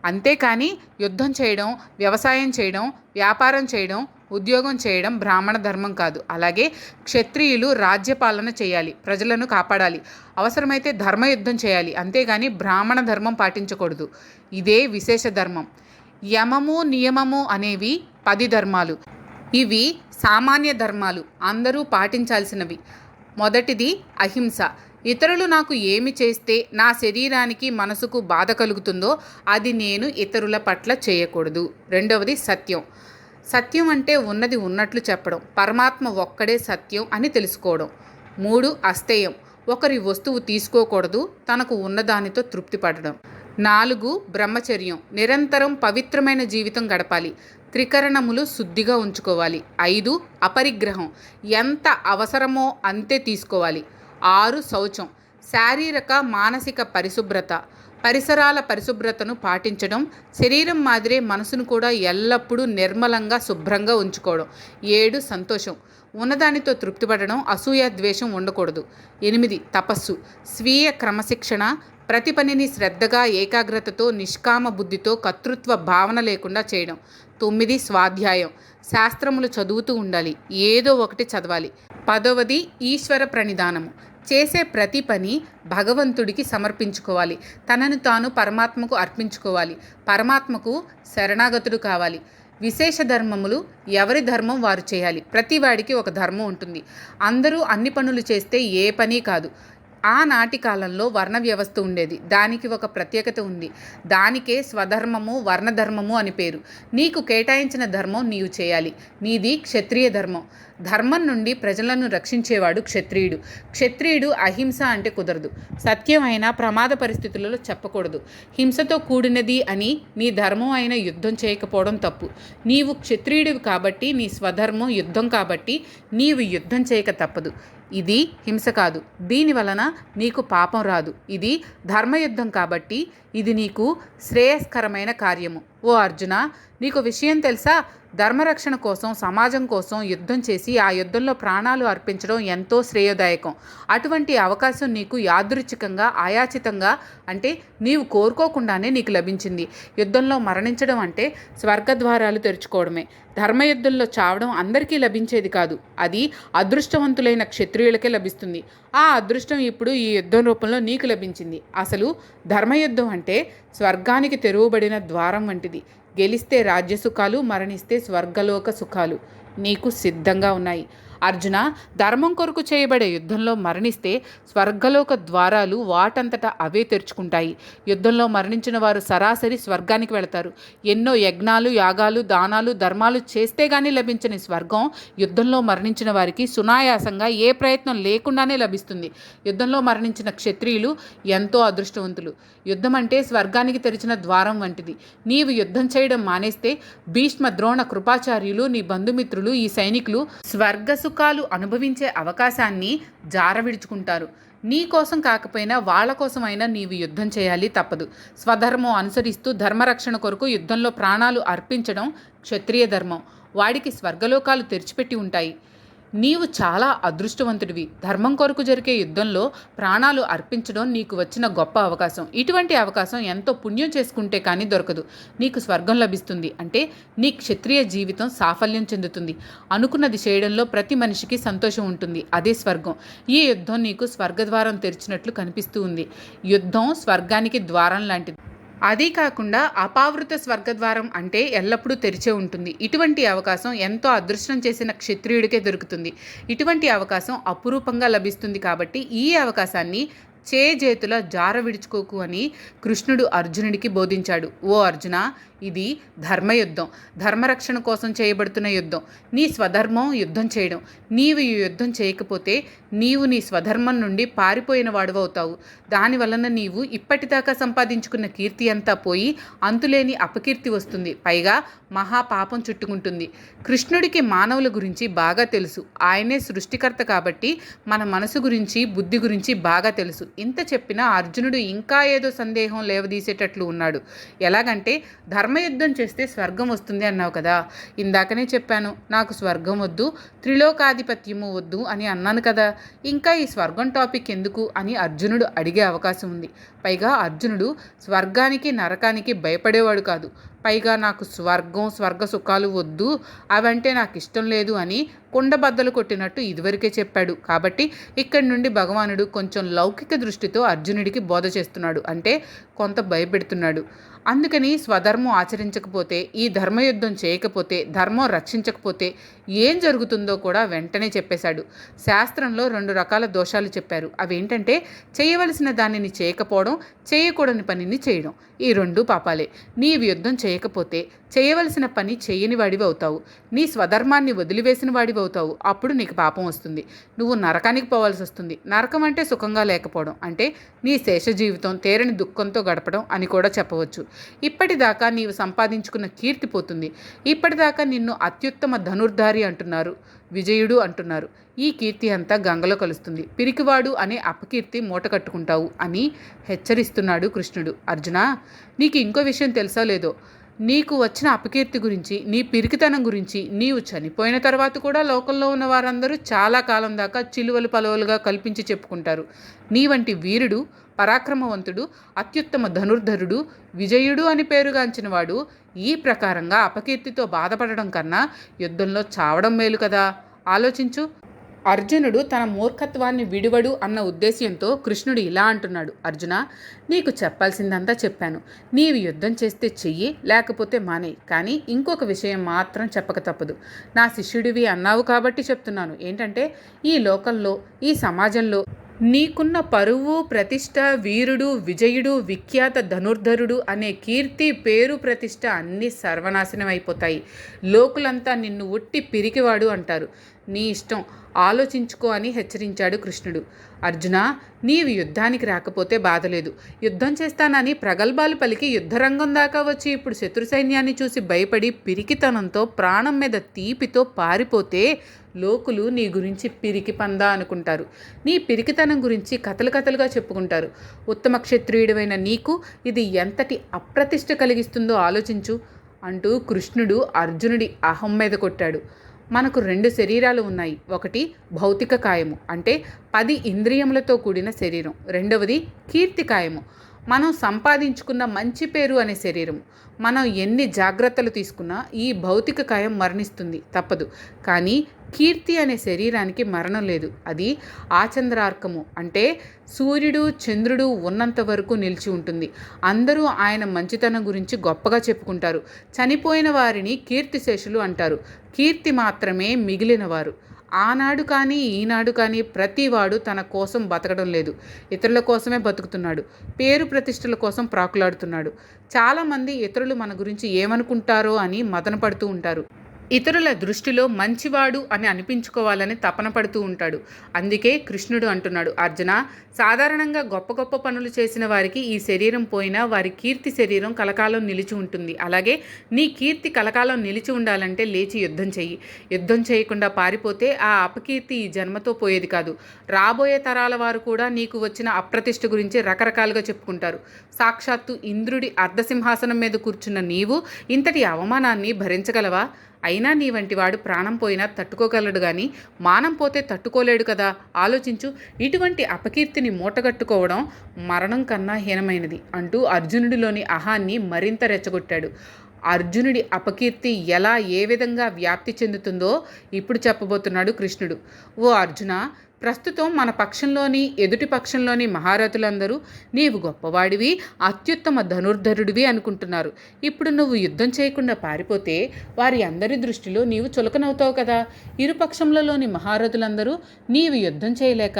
అంతేకాని యుద్ధం చేయడం, వ్యవసాయం చేయడం, వ్యాపారం చేయడం, ఉద్యోగం చేయడం బ్రాహ్మణ ధర్మం కాదు. అలాగే క్షత్రియులు రాజ్యపాలన చేయాలి, ప్రజలను కాపాడాలి, అవసరమైతే ధర్మయుద్ధం చేయాలి, అంతేగాని బ్రాహ్మణ ధర్మం పాటించకూడదు. ఇదే విశేష ధర్మం. యమము నియమము అనేవి 10 ధర్మాలు. ఇవి సామాన్య ధర్మాలు, అందరూ పాటించాల్సినవి. మొదటిది అహింస. ఇతరులు నాకు ఏమి చేస్తే నా శరీరానికి మనసుకు బాధ కలుగుతుందో అది నేను ఇతరుల పట్ల చేయకూడదు. రెండవది సత్యం. సత్యం అంటే ఉన్నది ఉన్నట్లు చెప్పడం, పరమాత్మ ఒక్కడే సత్యం అని తెలుసుకోవడం. 3 అస్థేయం. ఒకరి వస్తువు తీసుకోకూడదు, తనకు ఉన్నదానితో తృప్తి పడడం. 4 బ్రహ్మచర్యం. నిరంతరం పవిత్రమైన జీవితం గడపాలి, త్రికరణములు శుద్ధిగా ఉంచుకోవాలి. 5 అపరిగ్రహం. ఎంత అవసరమో అంతే తీసుకోవాలి. 6 శౌచం. శారీరక మానసిక పరిశుభ్రత. పరిసరాల పరిశుభ్రతను పాటించడం, శరీరం మాదిరే మనసును కూడా ఎల్లప్పుడూ నిర్మలంగా శుభ్రంగా ఉంచుకోవడం. 7 సంతోషం. ఉన్నదానితో తృప్తిపడడం, అసూయ ద్వేషం ఉండకూడదు. 8 తపస్సు. స్వీయ క్రమశిక్షణ. ప్రతి పనిని శ్రద్ధగా ఏకాగ్రతతో నిష్కామ బుద్ధితో కర్తృత్వ భావన లేకుండా చేయడం. 9 స్వాధ్యాయం. శాస్త్రములు చదువుతూ ఉండాలి, ఏదో ఒకటి చదవాలి. 10వది ఈశ్వర ప్రణిధానము. చేసే ప్రతి పని భగవంతుడికి సమర్పించుకోవాలి, తనను తాను పరమాత్మకు అర్పించుకోవాలి, పరమాత్మకు శరణాగతుడు కావాలి. విశేష ధర్మములు. ఎవరి ధర్మం వారు చేయాలి. ప్రతివాడికి ఒక ధర్మం ఉంటుంది. అందరూ అన్ని పనులు చేస్తే ఏ పని కాదు. ఆనాటి కాలంలో వర్ణ వ్యవస్థ ఉండేది, దానికి ఒక ప్రత్యేకత ఉంది. దానికే స్వధర్మము వర్ణధర్మము అని పేరు. నీకు కేటాయించిన ధర్మం నీవు చేయాలి. నీది క్షత్రియ ధర్మం. ధర్మం నుండి ప్రజలను రక్షించేవాడు క్షత్రియుడు. క్షత్రియుడు అహింస అంటే కుదరదు, సత్యం అయినా ప్రమాద పరిస్థితులలో చెప్పకూడదు. హింసతో కూడినది అని నీ ధర్మం అయిన యుద్ధం చేయకపోవడం తప్పు. నీవు క్షత్రియుడివి కాబట్టి నీ స్వధర్మం యుద్ధం కాబట్టి నీవు యుద్ధం చేయక తప్పదు. ఇది హింస కాదు, దీని వలన నీకు పాపం రాదు. ఇది ధర్మయుద్ధం కాబట్టి ఇది నీకు శ్రేయస్కరమైన కార్యము. ఓ అర్జున, నీకు విషయం తెలుసా? ధర్మరక్షణ కోసం, సమాజం కోసం యుద్ధం చేసి ఆ యుద్ధంలో ప్రాణాలు అర్పించడం ఎంతో శ్రేయోదాయకం. అటువంటి అవకాశం నీకు యాదృచ్ఛికంగా, ఆయాచితంగా, అంటే నీవు కోరుకోకుండానే నీకు లభించింది. యుద్ధంలో మరణించడం అంటే స్వర్గద్వారాలు తెరుచుకోవడమే. ధర్మయుద్ధంలో చావడం అందరికీ లభించేది కాదు, అది అదృష్టవంతులైన క్షత్రియులకే లభిస్తుంది. ఆ అదృష్టం ఇప్పుడు ఈ యుద్ధం రూపంలో నీకు లభించింది. అసలు ధర్మయుద్ధం అంటే స్వర్గానికి తెరువబడిన ద్వారం వంటిది. గెలిస్తే రాజ్యసుఖాలు, మరణిస్తే స్వర్గలోక సుఖాలు నీకు సిద్ధంగా ఉన్నాయి. అర్జున, ధర్మం కొరకు చేయబడే యుద్ధంలో మరణిస్తే స్వర్గలోక ద్వారాలు వాటంతటా అవే తెరుచుకుంటాయి. యుద్ధంలో మరణించిన వారు సరాసరి స్వర్గానికి వెళతారు. ఎన్నో యజ్ఞాలు, యాగాలు, దానాలు, ధర్మాలు చేస్తే గానీ లభించని స్వర్గం యుద్ధంలో మరణించిన వారికి సునాయాసంగా ఏ ప్రయత్నం లేకుండానే లభిస్తుంది. యుద్ధంలో మరణించిన క్షత్రియులు ఎంతో అదృష్టవంతులు. యుద్ధం అంటే స్వర్గానికి తెరిచిన ద్వారం వంటిది. నీవు యుద్ధం చేయడం మానేస్తే భీష్మ, ద్రోణ, కృపాచార్యులు, నీ బంధుమిత్రులు, ఈ సైనికులు స్వర్గ సుఖాలు అనుభవించే అవకాశాన్ని జారవిడుచుకుంటారు. నీ కోసం కాకపోయినా వాళ్ళ కోసమైనా నీవు యుద్ధం చేయాలి, తప్పదు. స్వధర్మం అనుసరిస్తూ ధర్మరక్షణ కొరకు యుద్ధంలో ప్రాణాలు అర్పించడం క్షత్రియ ధర్మం. వాడికి స్వర్గలోకాలు తెరిచిపెట్టి ఉంటాయి. నీవు చాలా అదృష్టవంతుడివి. ధర్మం కొరకు జరిగే యుద్ధంలో ప్రాణాలు అర్పించడం నీకు వచ్చిన గొప్ప అవకాశం. ఇటువంటి అవకాశం ఎంతో పుణ్యం చేసుకుంటే కానీ దొరకదు. నీకు స్వర్గం లభిస్తుంది అంటే నీ క్షత్రియ జీవితం సాఫల్యం చెందుతుంది. అనుకున్నది చేయడంలో ప్రతి మనిషికి సంతోషం ఉంటుంది, అదే స్వర్గం. ఈ యుద్ధం నీకు స్వర్గద్వారం తెరిచినట్లు కనిపిస్తూ ఉంది. యుద్ధం స్వర్గానికి ద్వారం లాంటిది. అదీ కాకుండా అపావృత స్వర్గద్వారం అంటే ఎల్లప్పుడూ తెరిచే ఉంటుంది. ఇటువంటి అవకాశం ఎంతో అదృష్టం చేసిన క్షత్రియుడికే దొరుకుతుంది. ఇటువంటి అవకాశం అపురూపంగా లభిస్తుంది కాబట్టి ఈ అవకాశాన్ని చేజేతుల జార విడుచుకోకు అని కృష్ణుడు అర్జునుడికి బోధించాడు. ఓ అర్జున, ఇది ధర్మయుద్ధం, ధర్మరక్షణ కోసం చేయబడుతున్న యుద్ధం. నీ స్వధర్మం యుద్ధం చేయడం. నీవు ఈ యుద్ధం చేయకపోతే నీవు నీ స్వధర్మం నుండి పారిపోయిన వాడువవుతావు. దానివలన నీవు ఇప్పటిదాకా సంపాదించుకున్న కీర్తి అంతా పోయి అంతులేని అపకీర్తి వస్తుంది. పైగా మహాపాపం చుట్టుకుంటుంది. కృష్ణుడికి మానవుల గురించి బాగా తెలుసు. ఆయనే సృష్టికర్త కాబట్టి మన మనసు గురించి, బుద్ధి గురించి బాగా తెలుసు. ఇంత చెప్పినా అర్జునుడు ఇంకా ఏదో సందేహం లేవదీసేటట్లు ఉన్నాడు. ఎలాగంటే, ధర్మయుద్ధం చేస్తే స్వర్గం వస్తుంది అన్నావు కదా, ఇందాకనే చెప్పాను నాకు స్వర్గం వద్దు, త్రిలోకాధిపత్యము వద్దు అని అన్నాను కదా, ఇంకా ఈ స్వర్గం టాపిక్ ఎందుకు అని అర్జునుడు అడిగే అవకాశం ఉంది. పైగా అర్జునుడు స్వర్గానికి నరకానికి భయపడేవాడు కాదు. పైగా నాకు స్వర్గ సుఖాలు వద్దు, అవంటే నాకు ఇష్టం లేదు అని కుండబద్దలు కొట్టినట్టు ఇదివరకే చెప్పాడు. కాబట్టి ఇక్కడి నుండి భగవానుడు కొంచెం లౌకిక దృష్టితో అర్జునుడికి బోధ చేస్తున్నాడు, అంటే కొంత భయపెడుతున్నాడు. అందుకని స్వధర్మం ఆచరించకపోతే, ఈ ధర్మయుద్ధం చేయకపోతే, ధర్మం రక్షించకపోతే ఏం జరుగుతుందో కూడా వెంటనే చెప్పేశాడు. శాస్త్రంలో 2 రకాల దోషాలు చెప్పారు. అవేంటంటే చేయవలసిన దానిని చేయకపోవడం, చేయకూడని పనిని చేయడం. ఈ 2 పాపాలే. నీవు యుద్ధం చేయకపోతే చేయవలసిన పని చేయని వాడివి అవుతావు, నీ స్వధర్మాన్ని వదిలివేసిన వాడివి అవుతావు. అప్పుడు నీకు పాపం వస్తుంది, నువ్వు నరకానికి పోవాల్సి వస్తుంది. నరకం అంటే సుఖంగా లేకపోవడం, అంటే నీ శేష జీవితం తీరని దుఃఖంతో గడపడం అని కూడా చెప్పవచ్చు. ఇప్పటిదాకా నీవు సంపాదించుకున్న కీర్తి పోతుంది. ఇప్పటిదాకా నిన్ను అత్యుత్తమ ధనుర్ధారి అంటున్నారు, విజయుడు అంటున్నారు. ఈ కీర్తి అంతా గంగలో కలుస్తుంది. పిరికివాడు అనే అపకీర్తి మూట కట్టుకుంటావు అని హెచ్చరిస్తున్నాడు కృష్ణుడు. అర్జున, నీకు ఇంకో విషయం తెలుసా లేదో, నీకు వచ్చిన అపకీర్తి గురించి, నీ పిరికితనం గురించి నీవు చనిపోయిన తర్వాత కూడా లోకంలో ఉన్న వారందరూ చాలా కాలం దాకా చిలువలు పలువలుగా కల్పించి చెప్పుకుంటారు. నీ వంటి వీరుడు, పరాక్రమవంతుడు, అత్యుత్తమ ధనుర్ధరుడు, విజయుడు అని పేరుగాంచిన వాడు ఈ ప్రకారంగా అపకీర్తితో బాధపడడం కన్నా యుద్ధంలో చావడం మేలు కదా. ఆలోచించు. అర్జునుడు తన మూర్ఖత్వాన్ని విడువడు అన్న ఉద్దేశ్యంతో కృష్ణుడు ఇలా అంటున్నాడు. అర్జున, నీకు చెప్పాల్సిందంతా చెప్పాను. నీవు యుద్ధం చేస్తే చెయ్యి, లేకపోతే మానేయి. కానీ ఇంకొక విషయం మాత్రం చెప్పక తప్పదు. నా శిష్యుడివి అన్నావు కాబట్టి చెప్తున్నాను. ఏంటంటే ఈ లోకంలో, ఈ సమాజంలో నీకున్న పరువు, ప్రతిష్ట, వీరుడు, విజయుడు, విఖ్యాత ధనుర్ధరుడు అనే కీర్తి, పేరు, ప్రతిష్ట అన్నీ సర్వనాశనం అయిపోతాయి. లోకులంతా నిన్ను ఒట్టి పిరికివాడు అంటారు. నీ ఇష్టం, ఆలోచించుకో అని హెచ్చరించాడు కృష్ణుడు. అర్జున, నీవు యుద్ధానికి రాకపోతే బాధలేదు. యుద్ధం చేస్తానని ప్రగల్భాలు పలికి యుద్ధరంగం దాకా వచ్చి ఇప్పుడు శత్రు సైన్యాన్ని చూసి భయపడి పిరికితనంతో ప్రాణం మీద తీపితో పారిపోతే లోకులు నీ గురించి పిరికి పందా అనుకుంటారు. నీ పిరికితనం గురించి కథలుగా చెప్పుకుంటారు. ఉత్తమ క్షత్రియుడివైన నీకు ఇది ఎంతటి అప్రతిష్ట కలిగిస్తుందో ఆలోచించు అంటూ కృష్ణుడు అర్జునుడి అహం మీద కొట్టాడు. మనకు 2 శరీరాలు ఉన్నాయి. ఒకటి భౌతిక కాయము, అంటే 10 ఇంద్రియములతో కూడిన శరీరం. రెండవది కీర్తి కాయము, మనం సంపాదించుకున్న మంచి పేరు అనే శరీరము. మనం ఎన్ని జాగ్రత్తలు తీసుకున్నా ఈ భౌతిక కాయం మరణిస్తుంది, తప్పదు. కానీ కీర్తి అనే శరీరానికి మరణం లేదు. అది ఆచంద్రార్కము, అంటే సూర్యుడు చంద్రుడు ఉన్నంత వరకు నిలిచి ఉంటుంది. అందరూ ఆయన మంచితనం గురించి గొప్పగా చెప్పుకుంటారు. చనిపోయిన వారిని కీర్తిశేషులు అంటారు. కీర్తి మాత్రమే మిగిలినవారు. ఆనాడు కానీ ఈనాడు కానీ ప్రతివాడు తన కోసం బతకడం లేదు, ఇతరుల కోసమే బతుకుతున్నాడు. పేరు ప్రతిష్టల కోసం ప్రాకులాడుతున్నాడు. చాలామంది ఇతరులు మన గురించి ఏమనుకుంటారో అని మదన పడుతూ ఉంటారు. ఇతరుల దృష్టిలో మంచివాడు అని అనిపించుకోవాలని తపన పడుతూ ఉంటాడు. అందుకే కృష్ణుడు అంటున్నాడు, అర్జున, సాధారణంగా గొప్ప పనులు చేసిన వారికి ఈ శరీరం పోయినా వారి కీర్తి శరీరం కలకాలం నిలిచి ఉంటుంది. అలాగే నీ కీర్తి కలకాలం నిలిచి ఉండాలంటే లేచి యుద్ధం చెయ్యి. యుద్ధం చేయకుండా పారిపోతే ఆ అపకీర్తి ఈ జన్మతో పోయేది కాదు. రాబోయే తరాల వారు కూడా నీకు వచ్చిన అప్రతిష్ట గురించి రకరకాలుగా చెప్పుకుంటారు. సాక్షాత్తు ఇంద్రుడి అర్ధసింహాసనం మీద కూర్చున్న నీవు ఇంతటి అవమానాన్ని భరించగలవా? అయినా నీ వంటి వాడు ప్రాణం పోయినా తట్టుకోగలడు, కానీ మానం పోతే తట్టుకోలేడు కదా. ఆలోచించు. ఇటువంటి అపకీర్తిని మూటగట్టుకోవడం మరణం కన్నా హీనమైనది అంటూ అర్జునుడిలోని అహాన్ని మరింత రెచ్చగొట్టాడు. అర్జునుడి అపకీర్తి ఎలా, ఏ విధంగా వ్యాప్తి చెందుతుందో ఇప్పుడు చెప్పబోతున్నాడు కృష్ణుడు. ఓ అర్జున, ప్రస్తుతం మన పక్షంలోని ఎదుటి పక్షంలోని మహారథులందరూ నీవు గొప్పవాడివి, అత్యుత్తమ ధనుర్ధరుడివి అనుకుంటున్నారు. ఇప్పుడు నువ్వు యుద్ధం చేయకుండా పారిపోతే వారి అందరి దృష్టిలో నీవు చులకనవుతావు కదా. ఇరుపక్షంలోని మహారథులందరూ నీవు యుద్ధం చేయలేక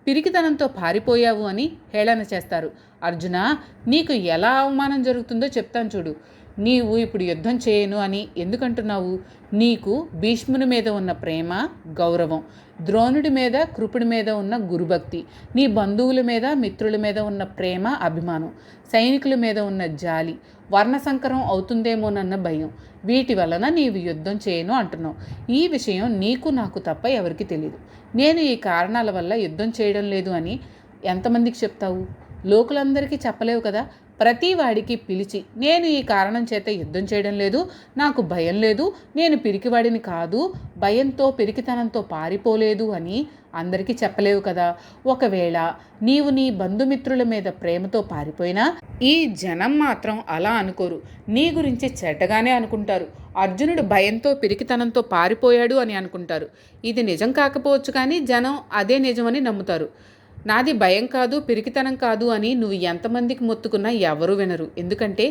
పిరికితనంతో పారిపోయావు అని హేళన చేస్తారు. అర్జున, నీకు ఎలా అవమానం జరుగుతుందో చెప్తాను చూడు. నీవు ఇప్పుడు యుద్ధం చేయను అని ఎందుకంటున్నావు? నీకు భీష్ముని మీద ఉన్న ప్రేమ, గౌరవం, ద్రోణుడి మీద, కృపుడి మీద ఉన్న గురుభక్తి, నీ బంధువుల మీద, మిత్రుల మీద ఉన్న ప్రేమ, అభిమానం, సైనికుల మీద ఉన్న జాలి, వర్ణసంకరం అవుతుందేమోనన్న భయం, వీటి వలన నీవు యుద్ధం చేయను అంటున్నావు. ఈ విషయం నీకు నాకు తప్ప ఎవరికి తెలియదు. నేను ఈ కారణాల వల్ల యుద్ధం చేయడం లేదు అని ఎంతమందికి చెప్తావు? లోకులందరికీ చెప్పలేవు కదా. ప్రతి వాడికి పిలిచి నేను ఈ కారణం చేత యుద్ధం చేయడం లేదు, నాకు భయం లేదు, నేను పిరికివాడిని కాదు, భయంతో పిరికితనంతో పారిపోలేదు అని అందరికీ చెప్పలేవు కదా. ఒకవేళ నీవు నీ బంధుమిత్రుల మీద ప్రేమతో పారిపోయినా ఈ జనం మాత్రం అలా అనుకోరు, నీ గురించి చెడ్డగానే అనుకుంటారు. అర్జునుడు భయంతో పిరికితనంతో పారిపోయాడు అని అనుకుంటారు. ఇది నిజం కాకపోవచ్చు కానీ జనం అదే నిజమని నమ్ముతారు. నాది భయం కాదు, పిరికితనం కాదు అని నువ్వు ఎంతమందికి మొత్తుకున్నా ఎవరూ వినరు. ఎందుకంటే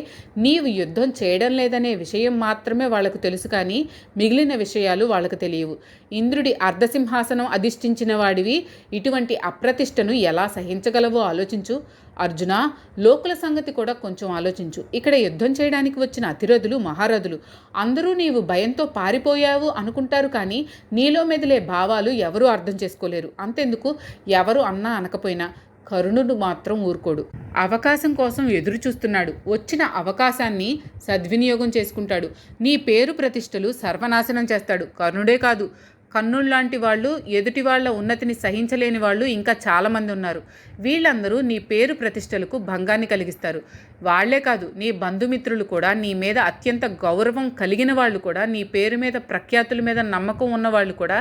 నీవు యుద్ధం చేయడం లేదనే విషయం మాత్రమే వాళ్ళకు తెలుసు, కానీ మిగిలిన విషయాలు వాళ్ళకు తెలియవు. ఇంద్రుడి అర్ధసింహాసనం అధిష్ఠించిన వాడివి ఇటువంటి అప్రతిష్టను ఎలా సహించగలవో ఆలోచించు. అర్జున, లోకుల సంగతి కూడా కొంచెం ఆలోచించు. ఇక్కడ యుద్ధం చేయడానికి వచ్చిన అతిరథులు, మహారథులు అందరూ నీవు భయంతో పారిపోయావు అనుకుంటారు, కానీ నీలో మెదిలే భావాలు ఎవరూ అర్థం చేసుకోలేరు. అంతెందుకు, ఎవరు అన్నా అనకపోయినా కర్ణుడు మాత్రం ఊరుకోడు. అవకాశం కోసం ఎదురు చూస్తున్నాడు. వచ్చిన అవకాశాన్ని సద్వినియోగం చేసుకుంటాడు. నీ పేరు ప్రతిష్టలు సర్వనాశనం చేస్తాడు. కర్ణుడే కాదు, కర్ణుల్లాంటి వాళ్ళు, ఎదుటి వాళ్ళ ఉన్నతిని సహించలేని వాళ్ళు ఇంకా చాలామంది ఉన్నారు. వీళ్ళందరూ నీ పేరు ప్రతిష్టలకు భంగాన్ని కలిగిస్తారు. వాళ్లే కాదు, నీ బంధుమిత్రులు కూడా, నీ మీద అత్యంత గౌరవం కలిగిన వాళ్ళు కూడా, నీ పేరు మీద ప్రఖ్యాతుల మీద నమ్మకం ఉన్నవాళ్ళు కూడా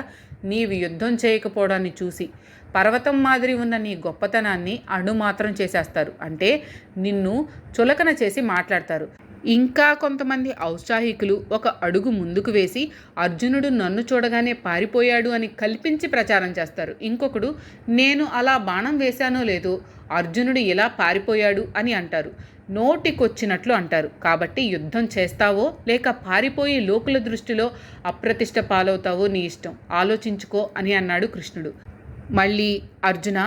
నీవు యుద్ధం చేయకపోవడాన్ని చూసి పర్వతం మాదిరి ఉన్న నీ గొప్పతనాన్ని అణుమాత్రం చేసేస్తారు. అంటే నిన్ను చులకన చేసి మాట్లాడతారు. ఇంకా కొంతమంది ఔత్సాహికులు ఒక అడుగు ముందుకు వేసి అర్జునుడు నన్ను చూడగానే పారిపోయాడు అని కల్పించి ప్రచారం చేస్తారు. ఇంకొకడు నేను అలా బాణం వేశానో లేదో అర్జునుడు ఇలా పారిపోయాడు అని అంటారు. నోటికొచ్చినట్లు అంటారు. కాబట్టి యుద్ధం చేస్తావో లేక పారిపోయి లోకుల దృష్టిలో అప్రతిష్ట పాలవుతావో నీ ఇష్టం, ఆలోచించుకో అని అన్నాడు కృష్ణుడు. మళ్ళీ అర్జున,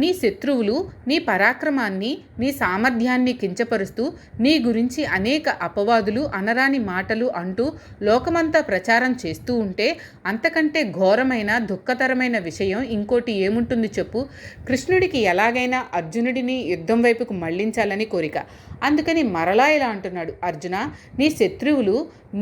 నీ శత్రువులు నీ పరాక్రమాన్ని, నీ సామర్థ్యాన్ని కించపరుస్తూ నీ గురించి అనేక అపవాదులు, అనరాని మాటలు అంటూ లోకమంతా ప్రచారం చేస్తూ ఉంటే అంతకంటే ఘోరమైన దుఃఖతరమైన విషయం ఇంకోటి ఏముంటుంది చెప్పు. కృష్ణుడికి ఎలాగైనా అర్జునుడిని యుద్ధం వైపుకు మళ్లించాలని కోరిక. అందుకని మరలా ఇలా అంటున్నాడు, అర్జున, నీ శత్రువులు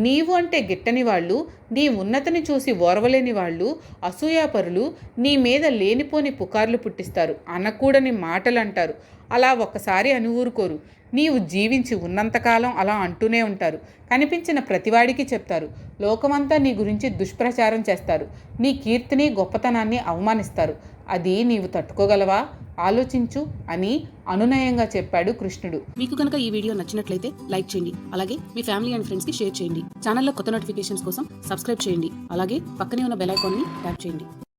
నీవు అంటే గిట్టని వాళ్ళు, నీ ఉన్నతిని చూసి ఓర్వలేని వాళ్ళు, అసూయాపరులు, నీ మీద లేనిపోని పుకార్లు పుట్టిస్తారు, అనకూడని మాటలు అంటారు. అలా ఒక్కసారి అని ఊరుకోరు. నీవు జీవించి ఉన్నంతకాలం అలా అంటూనే ఉంటారు. కనిపించిన ప్రతివాడికి చెప్తారు. లోకమంతా నీ గురించి దుష్ప్రచారం చేస్తారు. నీ కీర్తిని, గొప్పతనాన్ని అవమానిస్తారు. అది నీవు తట్టుకోగలవా? ఆలోచించు అని అనునయంగా చెప్పాడు కృష్ణుడు. మీకు కనుక ఈ వీడియో నచ్చినట్లయితే లైక్ చేయండి. అలాగే మీ ఫ్యామిలీ అండ్ ఫ్రెండ్స్కి షేర్ చేయండి. ఛానల్లో కొత్త నోటిఫికేషన్స్ కోసం సబ్స్క్రైబ్ చేయండి. అలాగే పక్కనే ఉన్న బెల్ ఐకాన్ని ట్యాప్ చేయండి.